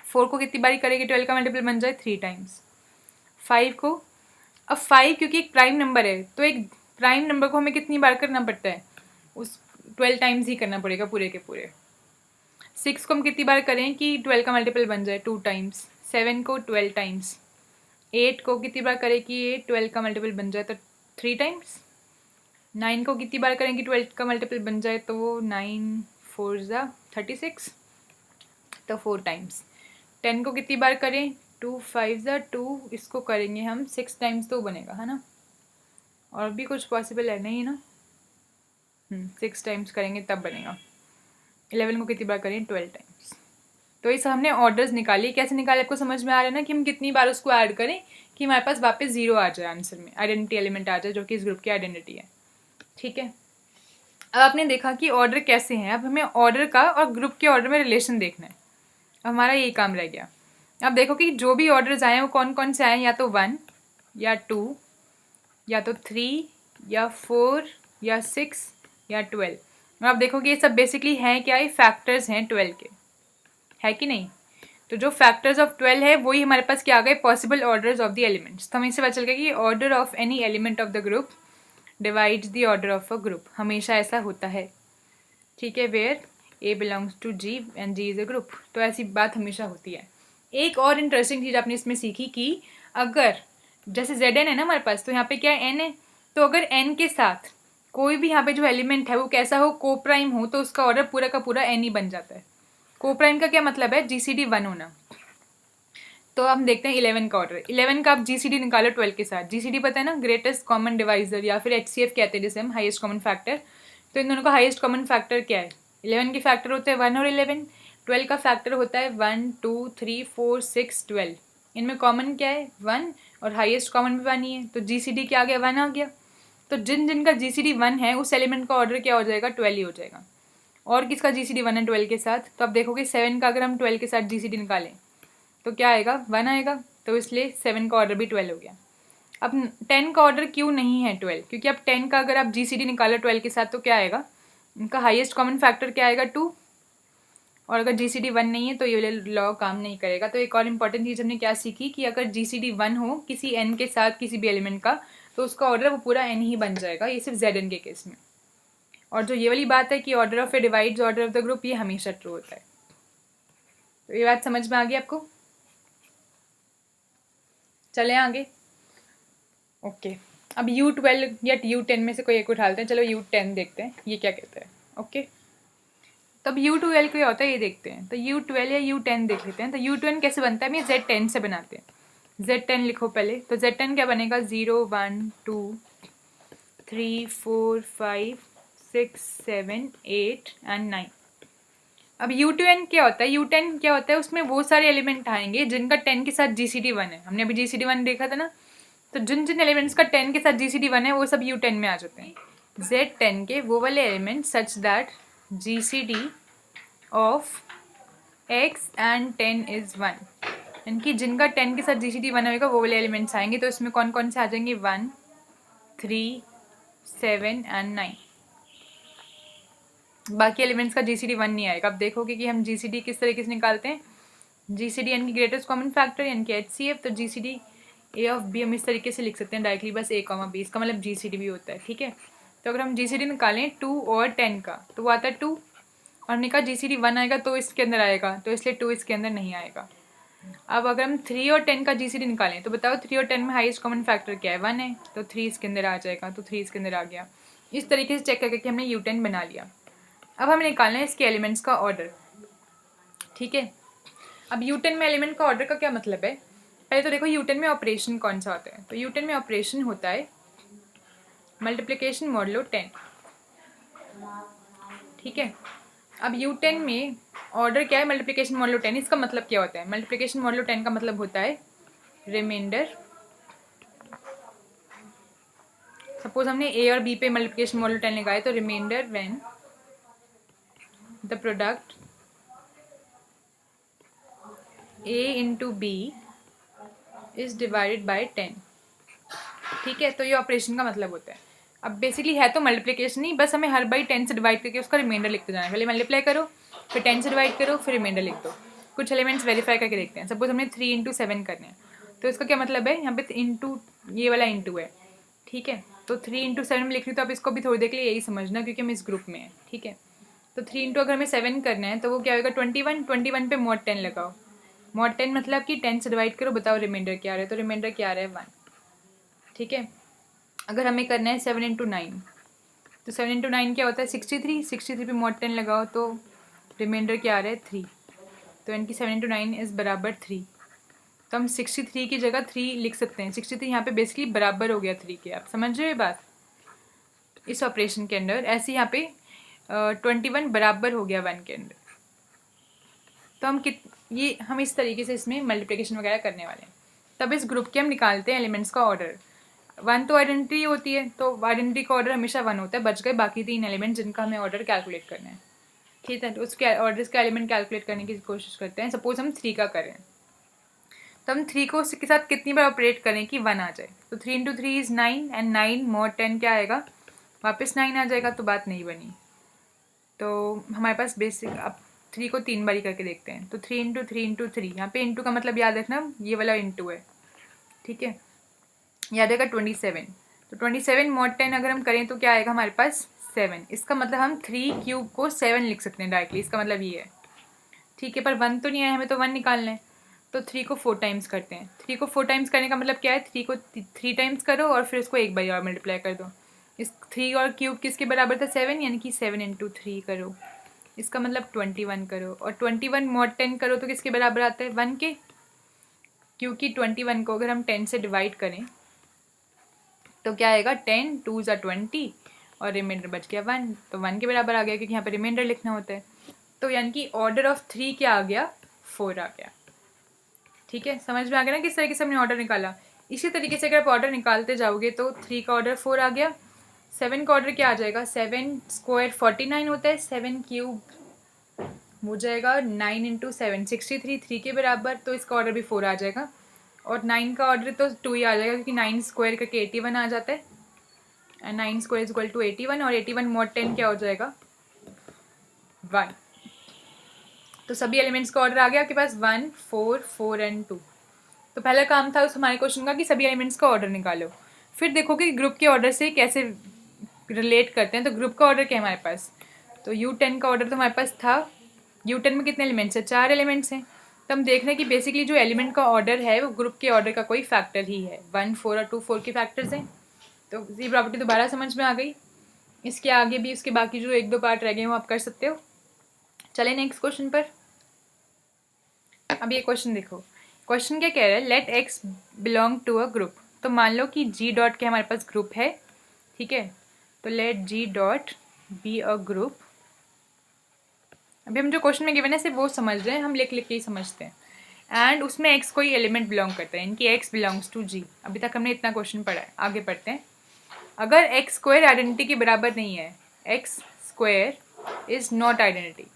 4 को कितनी बारी करें कि 12 का मल्टीपल बन जाए, 3 टाइम्स। 5 को, अब 5 क्योंकि एक प्राइम नंबर है तो एक प्राइम नंबर को हमें कितनी बार करना पड़ता है, उस 12 टाइम्स ही करना पड़ेगा पूरे के पूरे। 6 को हम कितनी बार करें कि 12 का मल्टीपल बन जाए, 2 टाइम्स। 7 को 12 टाइम्स। 8 को कितनी बार करें कि ये 12 का मल्टीपल बन जाए, तो 3 टाइम्स। 9 को कितनी बार करें कि 12 का मल्टीपल बन जाए, तो वो 9 4 ज़ा 36, तो 4 टाइम्स। 10 को कितनी बार करें, 2 5 ज़ा 2, इसको करेंगे हम 6 टाइम्स तो बनेगा, है ना। और भी कुछ पॉसिबल है नहीं ना, 6 टाइम्स करेंगे तब बनेगा। 11 को कितनी बार करें, 12 टाइम्स। तो ये सब हमने ऑर्डर्स निकाली, कैसे निकाले आपको समझ में आ रहा है ना, कि हम कितनी बार उसको ऐड करें कि हमारे पास वापस 0 आ जाए आंसर में, आइडेंटिटी एलिमेंट आ जाए जो कि इस ग्रुप की आइडेंटिटी है, ठीक है। अब आपने देखा कि ऑर्डर कैसे हैं, अब हमें ऑर्डर का और ग्रुप के ऑर्डर में रिलेशन देखना है। अब हमारा यही काम रह गया। अब देखो कि जो भी ऑर्डर्स आए हैं वो कौन कौन से आए हैं, या तो 1 या 2 या तो 3 या 4 या 6 या 12। और आप देखोगे ये सब बेसिकली हैं क्या, ये फैक्टर्स हैं 12 के, है कि नहीं। तो जो फैक्टर्स ऑफ 12 है वही हमारे पास क्या आ गए, possible orders of the elements. तो हमें इससे पता चल गया कि order of any element of the group divides the order of a group, हमेशा ऐसा होता है, ठीक है। Where A belongs to G and G is a group, तो ऐसी बात हमेशा होती है। एक और इंटरेस्टिंग चीज़ आपने इसमें सीखी कि अगर जैसे Zn है ना हमारे पास, तो यहाँ पे क्या है, n है, तो अगर n के साथ कोई भी यहाँ पे जो एलिमेंट है वो कैसा हो, को प्राइम हो, तो उसका ऑर्डर पूरा का पूरा एन ही बन जाता है। को प्राइम का क्या मतलब है, जीसीडी 1 होना। तो हम देखते हैं 11 का ऑर्डर। 11 का आप जीसीडी निकालो 12 के साथ। जीसीडी पता है ना, ग्रेटेस्ट कॉमन डिवाइजर, या फिर एचसीएफ कहते हैं जिसे हम, हाईएस्ट कॉमन फैक्टर। तो इन दोनों का हाईएस्ट कॉमन फैक्टर क्या है, 11 के फैक्टर होते हैं 1 और 11, 12 का फैक्टर होता है 1 2 3 4 6 12। इनमें कॉमन क्या है, 1, और हाईएस्ट कॉमन भी 1 ही है, तो जीसीडी क्या आ गया, 1 आ गया। तो जिन जिनका जीसीडी 1 है उस एलिमेंट का ऑर्डर क्या हो जाएगा, 12 ही हो जाएगा। और किसका जीसीडी 1 है 12 के साथ, तो आप देखोगे 7 का अगर हम 12 के साथ जीसीडी निकालें तो क्या आएगा, 1 आएगा, तो इसलिए 7 का ऑर्डर भी 12 हो गया। अब 10 का ऑर्डर क्यों नहीं है 12, क्योंकि अब 10 का अगर आप जीसीडी निकालो 12 के साथ तो क्या आएगा, इनका हाईएस्ट कॉमन फैक्टर क्या आएगा, 2, और अगर जीसीडी 1 नहीं है तो ये लॉ काम नहीं करेगा। तो एक और इम्पॉर्टेंट चीज़ हमने क्या सीखी कि अगर जीसीडी 1 हो किसी n के साथ किसी भी एलिमेंट का, तो उसका ऑर्डर वो पूरा n ही बन जाएगा, ये सिर्फ zn के केस में। और जो ये वाली बात है कि order of A divides order of the group, ये हमेशा ट्रू होता है। तो ये बात समझ में आ गई आपको, चले आगे। ओके, अब U12 या U10 में से कोई एक उठाते हैं। चलो U10 देखते हैं ये क्या कहता है। ओके, तब U12 क्या होता है ये देखते हैं। तो U12 या U10 देख लेते हैं। तो U10 कैसे बनता है, हम ये Z10 से बनाते हैं। Z10 लिखो पहले। तो Z10 क्या बनेगा, 0 1 2 3 4 5 6 7 8 एंड 9। अब U10 क्या होता है, U10 क्या होता है, उसमें वो सारे एलिमेंट आएंगे जिनका 10 के साथ GCD 1 है। हमने अभी GCD 1 देखा था ना, तो जिन जिन एलिमेंट्स का 10 के साथ GCD 1 है वो सब U10 में आ जाते हैं। Z10 के वो वाले element such that GCD of X and 10 is 1, इनकी जिनका 10 के साथ GCD 1 होगा वो वाले एलिमेंट्स आएंगे। तो इसमें कौन कौन से आ जाएंगे, 1 3 7 एंड 9। बाकी एलिमेंट्स का GCD 1 नहीं आएगा। अब देखोगे कि हम GCD किस तरीके से निकालते हैं, GCD यानी कि ग्रेटेस्ट कॉमन फैक्टर यानी कि HCF। तो GCD A ऑफ B हम इस तरीके से लिख सकते हैं डायरेक्टली, बस A, B, इसका मतलब GCD भी होता है। ठीक है, तो अगर हम GCD निकालें 2 और 10 का तो वो आता है 2, और हमने कहा GCD 1 आएगा तो इसके अंदर आएगा, तो इसलिए 2 इसके अंदर नहीं आएगा। अब अगर हम 3 और 10 का GCD निकालें तो बताओ 3 और 10 में हाईएस्ट कॉमन फैक्टर क्या है, 1 है, तो 3 इसके अंदर आ जाएगा, तो 3 इसके अंदर आ गया। इस तरीके से चेक करके हमने U10 बना लिया। अब हमें निकालना है इसके एलिमेंट्स का ऑर्डर। ठीक है, अब U10 में एलिमेंट का ऑर्डर का क्या मतलब है, पहले तो देखो U10 में ऑपरेशन कौन सा होता है। तो U10 में ऑपरेशन होता है मल्टीप्लिकेशन मॉडुलो 10। ठीक है, अब U10 में ऑर्डर क्या है, मल्टीप्लिकेशन मॉडुलो 10। इसका मतलब क्या होता है, मल्टीप्लिकेशन मॉडुलो 10 का मतलब होता है रिमाइंडर। सपोज हमने A और B पे मल्टीप्लिकेशन मॉडुलो 10 लगाया, तो remainder when the product A into B is divided by 10। ठीक है, तो ये ऑपरेशन का मतलब होता है। अब बेसिकली है तो मल्टीप्लिकेशन ही, बस हमें हर बाई 10 से डिवाइड करके उसका रिमाइंडर लिखते जाना है। पहले मल्टीप्लाई करो, फिर 10 से डिवाइड करो, फिर रिमाइंडर लिख दो। कुछ एलिमेंट्स वेरीफाई करके देखते हैं। सपोज हमने 3 इंटू 7 करने हैं, तो इसका क्या मतलब है, यहाँ पे इंटू, ये वाला इंटू है। ठीक है, तो 3 इंटू 7 में लिख रही, तो आप इसको भी थोड़ी देर के लिए यही समझना क्योंकि हम इस ग्रुप में हैं। ठीक है, तो 3 इंटू अगर हमें 7 करना है तो वो क्या होगा, 21। 21 पे mod 10 लगाओ। mod 10 मतलब कि 10 से डिवाइड करो, बताओ रिमाइंडर क्या आ रहा है, तो रिमाइंडर क्या आ रहा है, 1। ठीक है, अगर हमें करना है 7 इंटू 9, तो 7 इंटू 9 क्या होता है, 63। 63 पे mod 10 लगाओ तो रिमाइंडर क्या आ रहा है, 3। तो इनकी 7 इंटू 9 इज़ बराबर 3। तो हम 63 की जगह 3 लिख सकते हैं। 63 यहाँ पे बेसिकली बराबर हो गया 3 के। आप समझ रहे हो ये बात, इस ऑपरेशन के अंदर ऐसे यहाँ पे 21 बराबर हो गया 1 के अंदर। तो हम इस तरीके से इसमें मल्टीप्लिकेशन वगैरह करने वाले हैं। तब इस ग्रुप के हम निकालते हैं एलिमेंट्स का ऑर्डर। 1 तो आइडेंटिटी होती है, तो आइडेंटिटी का ऑर्डर हमेशा 1 होता है। बच गए बाकी 3 एलिमेंट जिनका हमें ऑर्डर कैलकुलेट करना है। ठीक है, तो उसके ऑर्डर का एलिमेंट कैलकुलेट करने की कोशिश करते हैं। सपोज हम 3 का करें, तो हम 3 को उसके साथ कितनी बार ऑपरेट करें कि 1 आ जाए। तो 3 इंटू 3 इज़ 9 एंड 9 mod 10 क्या आएगा, वापस 9 आ जाएगा, तो बात नहीं बनी। तो हमारे पास बेसिक, अब 3 को 3 बारी करके देखते हैं। तो 3 इंटू 3 इंटू 3, यहाँ पे इंटू का मतलब याद रखना ये वाला इंटू है। ठीक है, याद आएगा 27। तो 27 mod 10 अगर हम करें तो क्या आएगा हमारे पास, 7। इसका मतलब हम 3 क्यूब को 7 लिख सकते हैं डायरेक्टली, इसका मतलब ये है। ठीक है, पर 1 तो नहीं आया, हमें तो 1 निकालना है। तो 3 को 4 टाइम्स करते हैं। 3 को 4 टाइम्स करने का मतलब क्या है, 3 को 3 टाइम्स करो और फिर उसको एक बार और मल्टीप्लाई कर दो। इस 3 और क्यूब किसके बराबर था 7, यानी कि 7 इंटू 3 करो, इसका मतलब 21 करो, और 21 mod 10 करो तो किसके बराबर आता है 1 के, क्योंकि 21 को अगर हम 10 से डिवाइड करें तो क्या आएगा 10 2 ज़ा 20 और रिमाइंडर बच गया 1, तो 1 के बराबर आ गया क्योंकि यहाँ पर रिमाइंडर लिखना होता है। तो यानी कि ऑर्डर ऑफ 3 क्या आ गया 4 आ गया। ठीक है, समझ में आ गया ना किस तरीके से हमने ऑर्डर निकाला। इसी तरीके से अगर आप ऑर्डर निकालते जाओगे तो 3 का ऑर्डर 4 आ गया, 7 का ऑर्डर क्या आ जाएगा 7 स्क्वायर 49 होता है, 7 क्यूब हो जाएगा 9 इंटू 7 63 3 के बराबर, तो इसका ऑर्डर भी 4 आ जाएगा। और 9 का ऑर्डर तो 2 ही आ जाएगा क्योंकि 9 स्क्वायर करके 81 आ जाता है, and 9 square is equal to 81, और 81 mod 10 क्या हो जाएगा 1। तो सभी एलिमेंट्स का ऑर्डर आ गया आपके पास 1 4 4 एंड 2। तो पहला काम था उस हमारे क्वेश्चन का कि सभी एलिमेंट्स का ऑर्डर निकालो। फिर देखो कि ग्रुप के ऑर्डर से कैसे रिलेट करते हैं। तो ग्रुप का ऑर्डर क्या है हमारे पास, तो U10 का ऑर्डर तो हमारे पास था, U10 में कितने एलिमेंट्स हैं 4 एलिमेंट्स हैं। तो हम देख रहे हैं कि बेसिकली जो एलिमेंट का ऑर्डर है वो ग्रुप के ऑर्डर का कोई फैक्टर ही है, 1 4 और 2 4 के फैक्टर्स हैं। तो ये प्रॉपर्टी दोबारा समझ में आ गई। इसके आगे भी उसके बाकी जो 1-2 पार्ट रह गए वो आप कर सकते हो। चले नेक्स्ट क्वेश्चन पर। अब ये क्वेश्चन देखो, क्वेश्चन क्या कह रहा है, let X belong to a group. तो मान लो कि जी डॉट के हमारे पास ग्रुप है, ठीक है, तो let G dot be a group. अभी हम जो क्वेश्चन में गिवन है सिर्फ वो समझ रहे हैं, हम लिख लिख के ही समझते हैं। एंड उसमें एक्स कोई एलिमेंट बिलोंग करता है, इनकी एक्स बिलोंग्स टू जी। अभी तक हमने इतना क्वेश्चन पढ़ा है, आगे पढ़ते हैं। अगर एक्स स्क्वायर आइडेंटिटी के बराबर नहीं है, x square is not identity,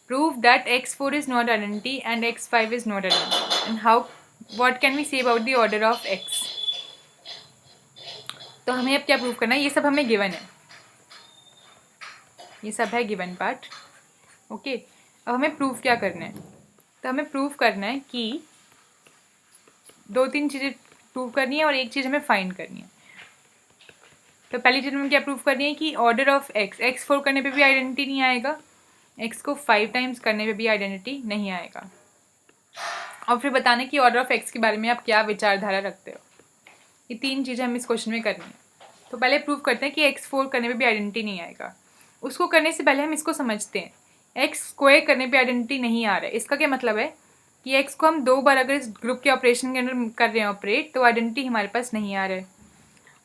prove that x4 is not identity and x5 is not identity, and how what can we say about the order of x। तो हमें अब क्या प्रूव करना है, ये सब हमें गिवन है, ये सब है गिवन पार्ट। ओके, अब हमें प्रूफ क्या करना है, तो हमें प्रूफ करना है कि 2-3 चीज़ें प्रूव करनी है और एक चीज़ हमें फाइंड करनी है। तो पहली चीज़ हमें क्या प्रूफ करनी है कि ऑर्डर ऑफ एक्स 4 करने पे भी आइडेंटिटी नहीं आएगा, एक्स को 5 टाइम्स करने पे भी आइडेंटिटी नहीं आएगा, और फिर बताने कि ऑर्डर ऑफ एक्स के बारे में आप क्या विचारधारा रखते हो। ये 3 चीज़ें हम इस क्वेश्चन में करनी है। तो पहले प्रूव करते हैं कि x4 करने पे भी आइडेंटिटी नहीं आएगा। उसको करने से पहले हम इसको समझते हैं, एक्स स्क्वायर करने पे आइडेंटिटी नहीं आ रहा है, इसका क्या मतलब है कि एक्स को हम 2 बार अगर इस ग्रुप के ऑपरेशन के अंदर कर रहे हैं ऑपरेट, तो आइडेंटिटी हमारे पास नहीं आ रहा है।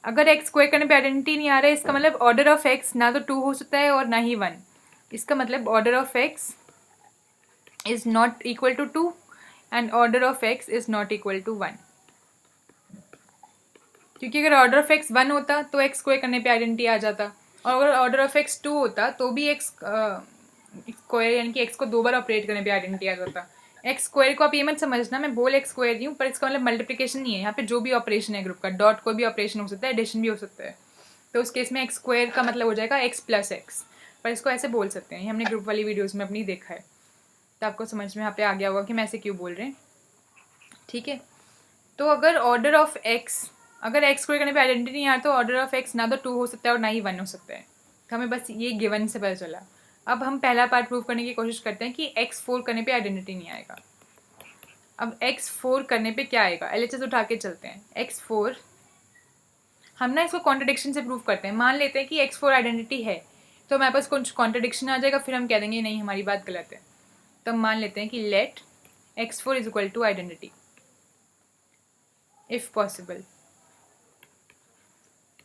अगर एक्स स्क्वायर करने पे आइडेंटिटी नहीं आ रहा है, इसका मतलब ऑर्डर ऑफ एक्स ना तो 2 हो सकता है और ना ही 1। इसका मतलब order of X is not equal to 2 and order of X is not equal to 1। क्योंकि अगर ऑर्डर ऑफ एक्स 1 होता तो एक्स स्क्वायर करने पे आइडेंटिटी आ जाता, और अगर ऑर्डर ऑफ एक्स 2 होता तो भी एक्स स्क्वायर यानी कि एक्स को 2 बार ऑपरेट करने पे आइडेंटिटी आ जाता। एक्स स्क्वायर को आप ये मत समझना मैं बोल एक्स स्क्वायर रही हूँ, पर इसका मतलब मल्टीप्लिकेशन नहीं है, यहाँ पे जो भी ऑपरेशन है ग्रुप का, डॉट कोई भी ऑपरेशन हो सकता है, एडिशन भी हो सकता है, तो उस केस में एक्स स्क्वायर का मतलब हो जाएगा एक्स प्लस एक्स, पर इसको ऐसे बोल सकते हैं, ये हमने ग्रुप वाली वीडियोज़ में अपनी देखा है, तो आपको समझ में यहाँ पे आ गया होगा कि मैं ऐसे क्यों बोल रहे हैं। ठीक है, तो अगर ऑर्डर ऑफ एक्स, अगर एक्स स्क्वायर करने पे आइडेंटिटी नहीं आता तो ऑर्डर ऑफ एक्स ना तो 2 हो सकता है और ना ही 1 हो सकता है, तो हमें बस ये गिवन से पता चला। अब हम पहला पार्ट प्रूव करने की कोशिश करते हैं कि x4 करने पे आइडेंटिटी नहीं आएगा। अब x4 करने पे क्या आएगा, LHS उठा के चलते हैं। x4 हम ना इसको कॉन्ट्रडिक्शन से प्रूव करते हैं। मान लेते हैं कि x4 आइडेंटिटी है, तो हमारे पास कुछ कॉन्ट्रडिक्शन आ जाएगा, फिर हम कह देंगे नहीं हमारी बात गलत है। तो हम मान लेते हैं कि let x4 is equal to identity if possible,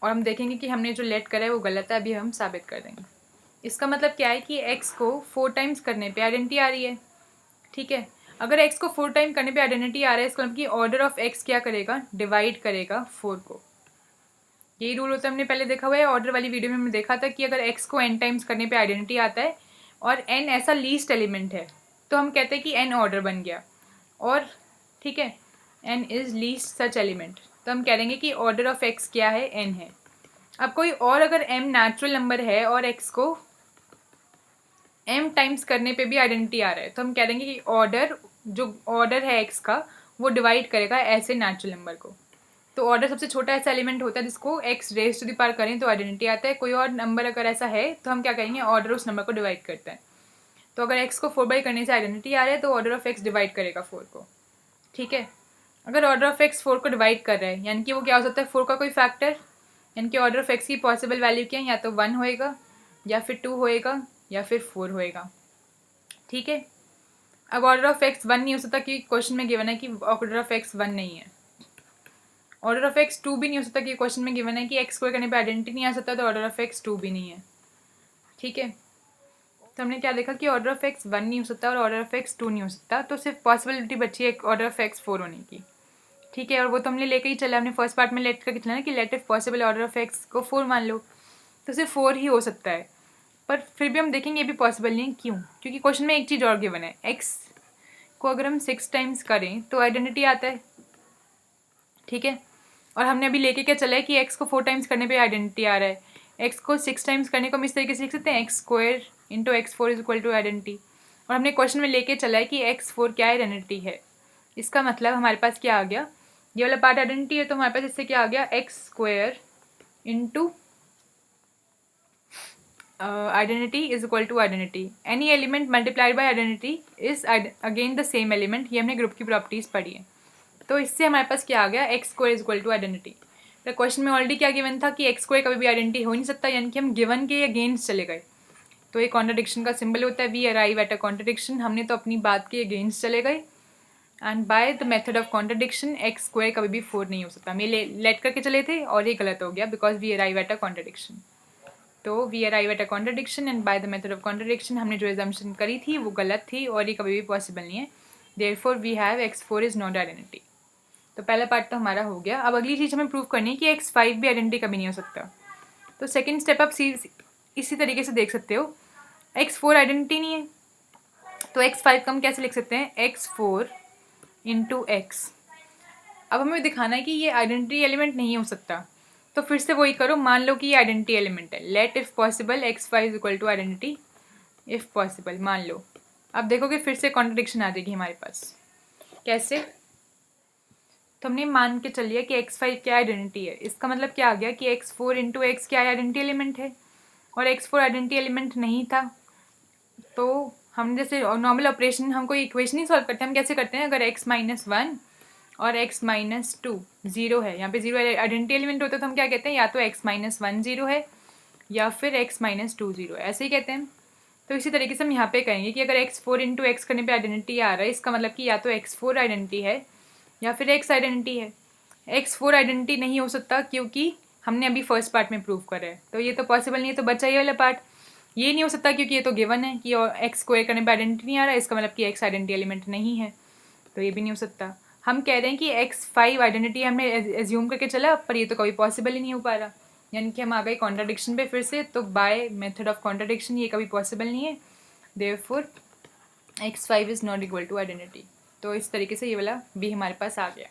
और हम देखेंगे कि हमने जो लेट करा है वो गलत है, अभी हम साबित कर देंगे। इसका मतलब क्या है कि x को 4 टाइम्स करने पे आइडेंटिटी आ रही है। ठीक है, अगर x को 4 टाइम करने पे आइडेंटिटी आ रहा है, इसका मतलब कि ऑर्डर ऑफ x क्या करेगा, डिवाइड करेगा 4 को। यही रूल होता है, हमने पहले देखा हुआ है, ऑर्डर वाली वीडियो में हमने देखा था कि अगर x को n टाइम्स करने पे आइडेंटिटी आता है और n ऐसा लीस्ट एलिमेंट है, तो हम कहते हैं कि n ऑर्डर बन गया। और ठीक है, n is least such element, तो हम कह देंगे कि ऑर्डर ऑफ x क्या है, n है। अब कोई और अगर m नेचुरल नंबर है और x को m टाइम्स करने पे भी आइडेंटिटी आ रहा है, तो हम कह देंगे कि ऑर्डर, जो ऑर्डर है x का, वो डिवाइड करेगा ऐसे नेचुरल नंबर को। तो ऑर्डर सबसे छोटा ऐसा एलिमेंट होता है जिसको x raise to the power करें तो आइडेंटिटी आता है। कोई और नंबर अगर ऐसा है तो हम क्या करेंगे, ऑर्डर उस नंबर को डिवाइड करता है। तो अगर x को 4 बाई करने से आइडेंटिटी आ रहा है तो ऑर्डर ऑफ x डिवाइड करेगा 4 को। ठीक है, अगर ऑर्डर ऑफ x 4 को डिवाइड कर रहा है, यानी कि वो क्या हो सकता है, 4 का कोई फैक्टर, इनके ऑर्डर ऑफ एक्स की पॉसिबल वैल्यू क्या है, या तो 1 होएगा या फिर 2 होएगा या फिर 4 होएगा। ठीक है, अब ऑर्डर ऑफ एक्स 1 नहीं हो सकता क्योंकि क्वेश्चन में गिवन है कि ऑर्डर ऑफ एक्स 1 नहीं है। ऑर्डर ऑफ एक्स 2 भी नहीं हो सकता क्योंकि क्वेश्चन में गिवन है कि एक्स स्क्वायर करने पे आइडेंटिटी नहीं आ सकता, तो ऑर्डर ऑफ एक्स 2 भी नहीं है। ठीक है, तो हमने क्या देखा कि ऑर्डर ऑफ एक्स 1 नहीं हो सकता और ऑर्डर ऑफ एक्स 2 नहीं हो सकता, तो सिर्फ पॉसिबिलिटी बची है ऑर्डर ऑफ एक्स 4 होने की। ठीक है, और वो तो हमने लेके ही चला, हमने फर्स्ट पार्ट में लेट करके चला ना कि let if possible order of X को 4 मान लो, तो सिर्फ 4 ही हो सकता है। पर फिर भी हम देखेंगे ये भी पॉसिबल नहीं है। क्यों? क्योंकि क्वेश्चन में एक चीज़ और गिवन है, एक्स को अगर हम 6 टाइम्स करें तो आइडेंटिटी आता है। ठीक है, और हमने अभी लेके क्या चला है कि एक्स को 4 टाइम्स करने पे आइडेंटिटी आ रहा है। एक्स को 6 टाइम्स करने को हम इस तरीके से लिख सकते हैं, X square into X 4 is equal to identity. और हमने क्वेश्चन में लेके चला है कि एक्स 4 क्या आइडेंटिटी है। इसका मतलब हमारे पास क्या आ गया, ये वाला पार्ट आइडेंटिटी है, तो हमारे पास इससे क्या आ गया, X square into identity is equal to identity. Any element multiplied by identity is again the same element. ये हमने ग्रुप की प्रॉपर्टीज पढ़ी है। तो इससे हमारे पास क्या आ गया, X square is equal to identity. तो क्वेश्चन में ऑलरेडी क्या गिवन था कि एक्स स्क्वायर कभी भी आइडेंटिटी हो नहीं सकता, यानी कि हम गिवन के अगेंस्ट चले गए। तो ये कॉन्ट्रडिक्शन का सिंबल होता है, we arrive at a contradiction. हमने तो अपनी बात के अगेंस्ट चले गए, and by the method of contradiction X square कभी भी 4 नहीं हो सकता। हम ये लेट करके चले थे और ये गलत हो गया because we arrive at a contradiction. तो we arrive at a contradiction and by the method of contradiction हमने जो एजम्पशन करी थी वो गलत थी और ये कभी भी पॉसिबल नहीं है। Therefore we have x4 is not identity. तो पहला पार्ट तो हमारा हो गया। अब अगली चीज़ हमें प्रूव करनी है कि x5 भी आइडेंटिटी कभी नहीं हो सकता। तो सेकंड स्टेप आप इसी तरीके से देख सकते हो, x4 आइडेंटिटी नहीं है तो x5 का हम कैसे लिख सकते हैं, x4 इंटू एक्स। अब हमें दिखाना है कि ये आइडेंटिटी एलिमेंट नहीं हो सकता, तो फिर से वही करो, मान लो कि ये आइडेंटिटी एलिमेंट है। Let if possible x5 is equal to identity if possible, मान लो। अब देखोगे फिर से कॉन्ट्रडिक्शन आ जाएगी हमारे पास। कैसे? तो हमने मान के चलिए कि x5 क्या आइडेंटिटी है। इसका मतलब क्या आ गया कि x4 इंटू एक्स क्या आइडेंटिटी एलिमेंट है, और x4 आइडेंटिटी एलिमेंट नहीं था। तो हम जैसे नॉर्मल ऑपरेशन हम कोई इक्वेशन नहीं सॉल्व करते, हम कैसे करते हैं, अगर x-1 और x-2 जीरो है, यहाँ पे जीरो आइडेंटिटी एलिमेंट होता है तो हम क्या कहते हैं, या तो x-1 जीरो है या फिर x-2 जीरो है, ऐसे ही कहते हैं। तो इसी तरीके से हम यहाँ पे कहेंगे कि अगर x4 इंटू एक्स करने पे आइडेंटिटी आ रहा है, इसका मतलब कि या तो x4 आइडेंटिटी है या फिर x आइडेंटिटी है। x4 आइडेंटिटी नहीं हो सकता क्योंकि हमने अभी फर्स्ट पार्ट में प्रूव करा है, तो ये तो पॉसिबल नहीं है। तो बचा ये वाला पार्ट, ये नहीं हो सकता क्योंकि ये तो गिवन है कि एक्स स्क्वायर करने पे आइडेंटिटी नहीं आ रहा है, इसका मतलब कि एक्स आइडेंटिटी एलिमेंट नहीं है, तो ये भी नहीं हो सकता। हम कह रहे हैं कि x5 आइडेंटिटी हमने एज्यूम करके चला, पर ये तो कभी पॉसिबल ही नहीं हो पा रहा, यानी कि हम आ गए कॉन्ट्राडिक्शन पे फिर से। तो बाय मेथड ऑफ कॉन्ट्राडिक्शन ये कभी पॉसिबल नहीं है, therefore x5 is not equal to identity. तो इस तरीके से ये वाला भी हमारे पास आ गया।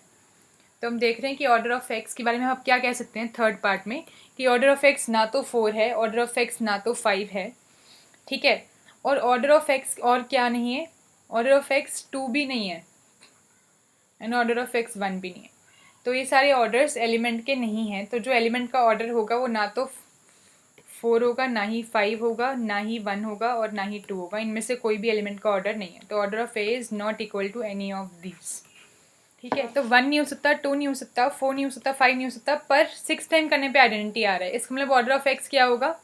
तो हम देख रहे हैं कि ऑर्डर ऑफ एक्स के बारे में हम अब क्या कह सकते हैं थर्ड पार्ट में, कि ऑर्डर ऑफ एक्स ना तो 4 है, ऑर्डर ऑफ एक्स ना तो 5 है। ठीक है, और ऑर्डर ऑफ एक्स और क्या नहीं है, ऑर्डर ऑफ एक्स 2 भी नहीं है एंड ऑर्डर ऑफ एक्स 1 भी नहीं है। तो ये सारे ऑर्डर्स एलिमेंट के नहीं हैं, तो जो एलिमेंट का ऑर्डर होगा वो ना तो 4 होगा, ना ही 5 होगा, ना ही 1 होगा और ना ही 2 होगा। इनमें से कोई भी एलिमेंट का ऑर्डर नहीं है, तो order of A is not equal to any of these. ठीक है, तो 1 नहीं हो सकता, 2 नहीं हो सकता, 4 नहीं हो सकता, 5 नहीं हो सकता, पर 6 टाइम करने पे आइडेंटिटी आ रहा है। इसका मतलब ऑर्डर ऑफ एक्स क्या होगा,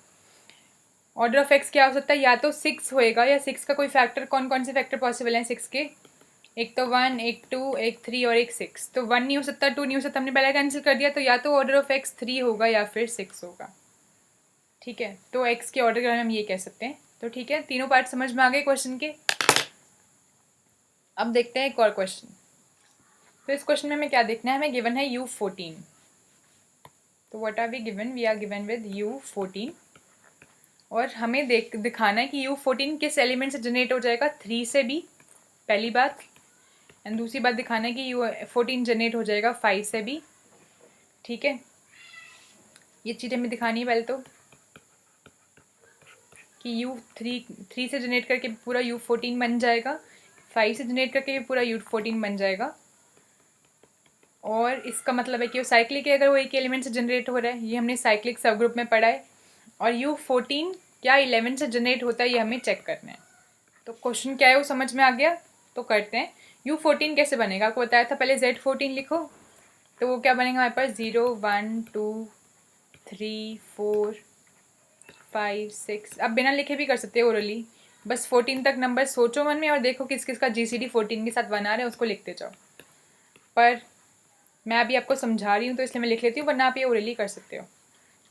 ऑर्डर ऑफ एक्स क्या हो सकता है, या तो 6 होएगा या 6 का कोई फैक्टर। कौन कौन से फैक्टर पॉसिबल हैं 6 के, एक तो 1, एक 2, एक 3 और एक 6। तो 1 नहीं हो सकता, 2 नहीं हो सकता, हमने पहले कैंसिल कर दिया, तो या तो ऑर्डर ऑफ एक्स 3 होगा या फिर 6 होगा। ठीक है, तो एक्स के ऑर्डर के बारे में हम ये कह सकते हैं। तो ठीक है, तीनों पार्ट समझ में आ गए क्वेश्चन के। अब देखते हैं एक और क्वेश्चन। तो इस क्वेश्चन में हमें क्या देखना है, हमें गिवन है U14। तो what are we given, we are given with U14, और हमें दिखाना है कि U14 किस एलिमेंट से जनरेट हो जाएगा, 3 से भी, पहली बात। एंड दूसरी बात दिखाना है कि U14 जनरेट हो जाएगा 5 से भी। ठीक है, ये चीज़ हमें दिखानी है पहले तो, कि U3 से जनरेट करके पूरा U14 बन जाएगा, 5 से जनरेट करके पूरा U14 बन जाएगा। और इसका मतलब है कि वो साइक्लिक है अगर वो एक एलिमेंट से जनरेट हो रहा है, ये हमने साइक्लिक सब ग्रुप में पढ़ा है। और U14 क्या 11 से जनरेट होता है, ये हमें चेक करना है। तो क्वेश्चन क्या है वो समझ में आ गया, तो करते हैं। U14 कैसे बनेगा, आपको बताया था पहले Z14 लिखो, तो वो क्या बनेगा हमारे पास 0 1 2 3 4 5 6, अब बिना लिखे भी कर सकते हो ओरली, बस 14 तक नंबर सोचो मन में और देखो किस किस का GCD 14 के साथ 1 आ रहा है, उसको लिखते जाओ। पर मैं अभी आपको समझा रही हूँ तो इसलिए मैं लिख लेती हूँ, वरना आप ये ओरली कर सकते हो।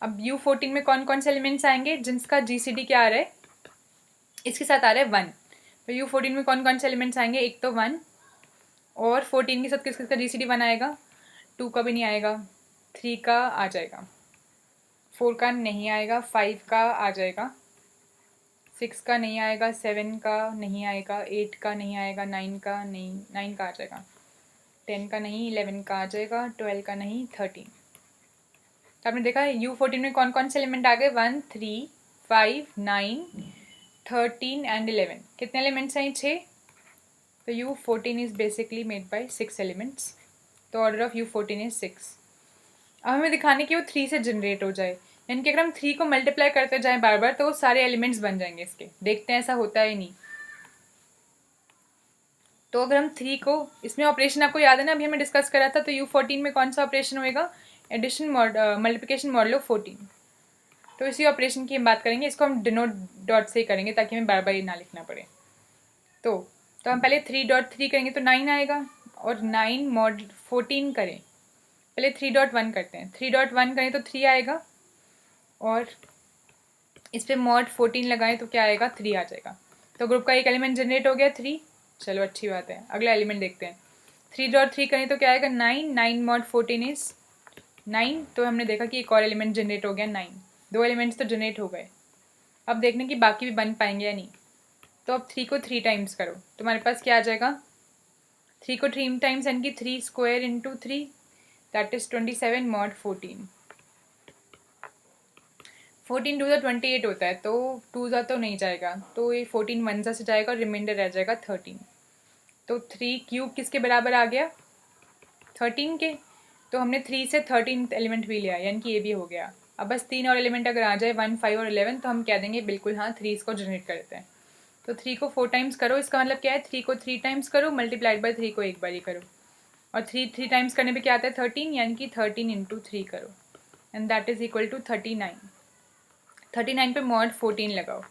अब U14 में कौन कौन से एलिमेंट्स आएंगे जिनका GCD क्या आ रहा है, इसके साथ आ रहा है 1। तो U14 में कौन कौन से एलिमेंट्स आएंगे, एक तो 1, और 14 के साथ किस किस का GCD 1 आएगा, 2 का भी नहीं आएगा, 3 का आ जाएगा, 4 का नहीं आएगा, 5 का आ जाएगा, 6 का नहीं आएगा, 7 का नहीं आएगा, 8 का नहीं आएगा, 9 का नहीं, 9 का आ जाएगा, 10 का नहीं, 11 का आ जाएगा, 12 का नहीं, 13। तो आपने देखा U14 में कौन कौन से एलिमेंट आ गए, 1 3 5 9 13 एंड 11। कितने एलिमेंट्स हैं, 6। तो U14 is basically made by 6 elements. तो ऑर्डर ऑफ U14 इज 6। अब हमें दिखाने की वो 3 से जनरेट हो जाए, यानी कि अगर हम 3 को मल्टीप्लाई करते जाएं बार बार तो वो सारे एलिमेंट्स बन जाएंगे इसके। देखते हैं ऐसा होता है नहीं। तो अगर हम 3 को, इसमें ऑपरेशन आपको याद है ना, अभी हमने डिस्कस करा था, तो U14 में कौन सा ऑपरेशन होएगा, एडिशन मल्टीप्लिकेशन मॉडुलो 14। तो इसी ऑपरेशन की हम बात करेंगे, इसको हम डिनोट डॉट से ही करेंगे ताकि हमें बार बार ये ना लिखना पड़े। तो हम पहले 3.3 करेंगे तो 9 आएगा, और 9 मॉड 14 करें, पहले 3.1 करते हैं, 3.1 करें तो 3 आएगा, और इस पर मॉड 14 लगाएं तो क्या आएगा, 3 आ जाएगा। तो ग्रुप का एक एलिमेंट जनरेट हो गया 3। चलो अच्छी बात है, अगला एलिमेंट देखते हैं। 3.3 करें तो क्या आएगा, 9, 9 मॉड 14 इज 9। तो हमने देखा कि एक और एलिमेंट जनरेट हो गया 9। 2 एलिमेंट्स तो जनरेट हो गए। अब देखने की बाकी भी बन पाएंगे या नहीं। तो अब 3 को 3 टाइम्स करो, तुम्हारे पास क्या आ जाएगा, 3 को 3 टाइम्स यानी कि 3 square into 3, that is 27 mod 14। 14 2 28 होता है, तो 2 तो नहीं जाएगा, तो ये 14 1 से जाएगा और रिमाइंडर रह जाएगा 13। तो 3 क्यूब किसके बराबर आ गया, 13 के। तो हमने 3 से 13 एलिमेंट भी लिया, यानी कि ये भी हो गया। अब बस 3 और एलिमेंट अगर आ जाए 1 5 और 11 तो हम कह देंगे बिल्कुल हाँ 3 इसको जनरेट करते हैं। तो 3 को 4 टाइम्स करो, इसका मतलब क्या है, 3 को 3 टाइम्स करो मल्टीप्लाइड बाय 3 को एक बार ही करो, और 3 टाइम्स करने पे क्या आता है 13, यानी कि 13 इंटू 3 करो, and that is equal to 39। 39 पे मॉड 14 लगाओ,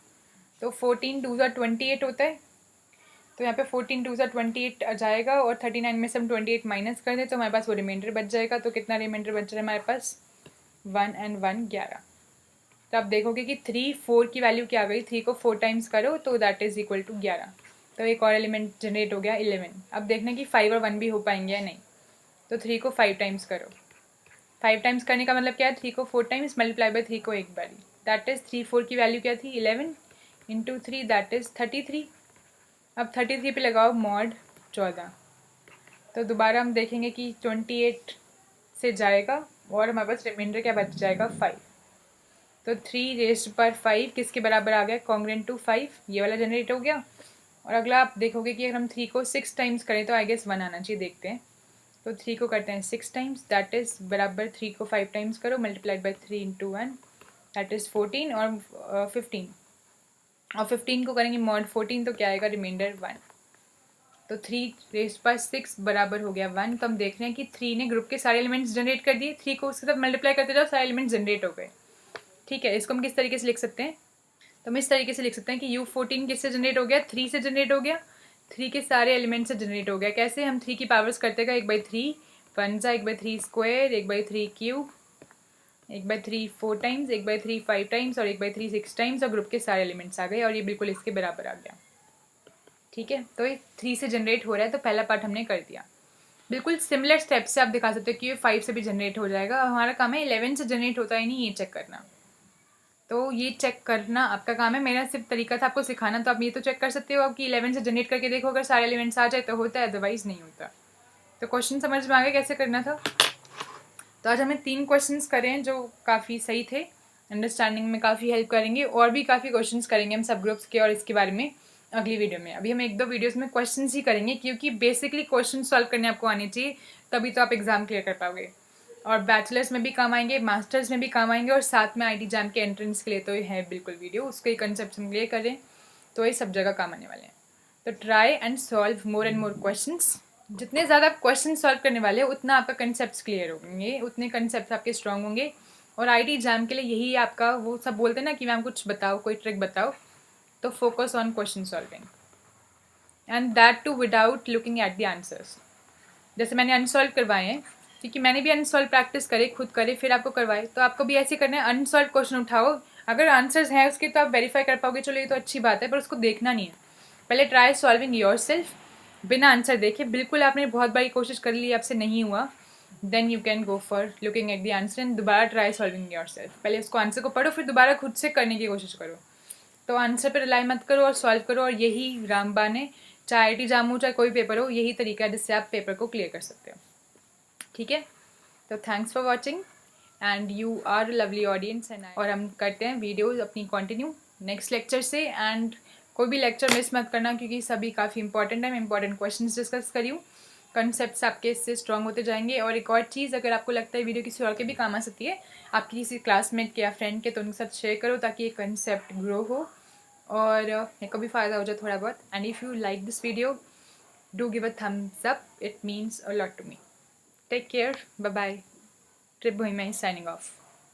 तो 14 2 28 होता है। तो यहाँ पे 14 2 28 आ जाएगा, और 39 में से हम 28 माइनस कर दें तो हमारे पास वो रिमाइंडर बच जाएगा। तो कितना रिमाइंडर बच रहा है हमारे पास, 1 and 1 11। तो आप देखोगे कि 3 4 की वैल्यू क्या आ गई, 3 को 4 टाइम्स करो तो दैट इज इक्वल टू 11। तो एक और एलिमेंट जनरेट हो गया 11। अब देखना कि 5 और 1 भी हो पाएंगे या नहीं। तो 3 को 5 टाइम्स करो, 5 टाइम्स करने का मतलब क्या है, 3 को 4 टाइम्स मल्टीप्लाई बाय 3 को एक बारी, दैट इज 3 4 की वैल्यू क्या थी 11 इंटू 3, दैट इज 33। अब 33 पे लगाओ मॉड 14। तो दोबारा हम देखेंगे कि 28 से जाएगा और हमारे पास रिमाइंडर क्या बच जाएगा 5। तो 3 रेस्ड पर 5 किसके बराबर आ गया, कॉन्ग्रेंट टू 5, ये वाला जनरेट हो गया। और अगला आप देखोगे कि अगर हम 3 को 6 टाइम्स करें तो आई गेस 1 आना चाहिए, देखते हैं। तो 3 को करते हैं 6 टाइम्स, दैट इज बराबर 3 को 5 टाइम्स करो multiplied by 3 into 1, that is 14 और 15। और 15 को करेंगे मॉड 14 तो क्या आएगा, रिमाइंडर 1। तो 3 रेस्ड पर 6 बराबर हो गया 1। तो हम देख रहे हैं कि 3 ने ग्रुप के सारे एलिमेंट्स जनरेट कर दिए, 3 को उसके साथ मल्टीप्लाई करते जाओ सारे एलिमेंट्स जनरेट हो गए। ठीक है, इसको हम किस तरीके से लिख सकते हैं, तो हम इस तरीके से लिख सकते हैं कि U14 किससे जनरेट हो गया, 3 से जनरेट हो गया, 3 के सारे एलिमेंट से जनरेट हो गया। कैसे, हम 3 की पावर्स करते गए, 1/3 1 जा, 1/3 स्क्वायर, 1/3 क्यूब, 1/3 4 टाइम्स, 1/3 5 टाइम्स और 1/3 6 टाइम्स, और ग्रुप के सारे एलिमेंट्स आ गए और ये बिल्कुल इसके बराबर आ गया। ठीक है, तो ये 3 से जनरेट हो रहा है, तो पहला पार्ट हमने कर दिया। बिल्कुल सिमिलर स्टेप से आप दिखा सकते हो कि ये 5 से भी जनरेट हो जाएगा। हमारा काम है 11 से जनरेट होता है नहीं, ये चेक करना। तो ये चेक करना आपका काम है, मेरा सिर्फ तरीका था आपको सिखाना। तो आप ये तो चेक कर सकते हो कि 11 से जनरेट करके देखो, अगर सारे एलिमेंट्स आ जाए तो होता है, अदरवाइज नहीं होता। तो क्वेश्चन समझ में आ गया कैसे करना था। तो आज हमने 3 क्वेश्चंस करें जो काफ़ी सही थे, अंडरस्टैंडिंग में काफ़ी हेल्प करेंगे। और भी काफ़ी क्वेश्चंस करेंगे हम सब ग्रुप्स के और इसके बारे में अगली वीडियो में। अभी हम 1-2 वीडियोस में क्वेश्चंस ही करेंगे, क्योंकि बेसिकली क्वेश्चन सॉल्व करने आपको आने चाहिए, तभी तो आप एग्जाम क्लियर कर पाओगे। और बैचलर्स में भी काम आएंगे, मास्टर्स में भी काम आएंगे, और साथ में IT जैम के एंट्रेंस के लिए तो ये है बिल्कुल वीडियो, उसके कंसेप्ट हम क्लियर करें तो ये सब जगह काम आने वाले हैं। तो try and solve more and more questions. जितने ज़्यादा आप क्वेश्चन सॉल्व करने वाले हो उतना आपका कंसेप्ट क्लियर होंगे, उतने कंसेप्ट आपके स्ट्रांग होंगे, और आईटी एग्जाम के लिए यही आपका, वो सब बोलते हैं ना कि मैम कुछ बताओ, कोई ट्रिक बताओ, तो focus on question solving and that too without looking at the answers. जैसे मैंने अनसॉल्व करवाए हैं, क्योंकि मैंने भी अनसॉल्व प्रैक्टिस करे, खुद करे, फिर आपको करवाए, तो आपको भी ऐसे करना है। अनसॉल्व क्वेश्चन उठाओ, अगर आंसर्स हैं उसके तो आप वेरीफाई कर पाओगे, चलो ये तो अच्छी बात है, पर उसको देखना नहीं है। पहले ट्राई सॉल्विंग योर सेल्फ, बिना आंसर देखे। बिल्कुल आपने बहुत बारी कोशिश कर ली, आपसे नहीं हुआ, then you can go for looking at the answer and दोबारा ट्राई सॉल्विंग योर सेल्फ। पहले उसको आंसर को पढ़ो, फिर दोबारा खुद से करने की कोशिश करो। तो आंसर पर रिलाई मत करो और सॉल्व करो, और यही रामबान है, चाहे आई टी एग्जाम हो चाहे कोई पेपर हो, यही तरीका है जिससे आप पेपर को क्लियर कर सकते हो। ठीक है, तो thanks for watching and you are lovely audience and और हम करते हैं वीडियोज अपनी कंटिन्यू नेक्स्ट लेक्चर से। एंड कोई भी लेक्चर मिस मत करना, क्योंकि सभी काफ़ी इंपॉर्टेंट है। मैं इंपॉर्टेंट क्वेश्चन डिस्कस करी हूँ, कंसेप्ट आपके इससे स्ट्रॉन्ग होते जाएंगे। और एक और चीज़, अगर आपको लगता है वीडियो किसी और के भी काम आ सकती है, आपकी किसी क्लासमेट के या फ्रेंड के, तो उनके साथ शेयर करो ताकि ये कंसेप्ट ग्रो हो और मेरे को भी फ़ायदा हो जाए थोड़ा बहुत। And if you like this video, do give a thumbs up, it means a lot to me. Take care, bye bye. Trip Bhima is signing off.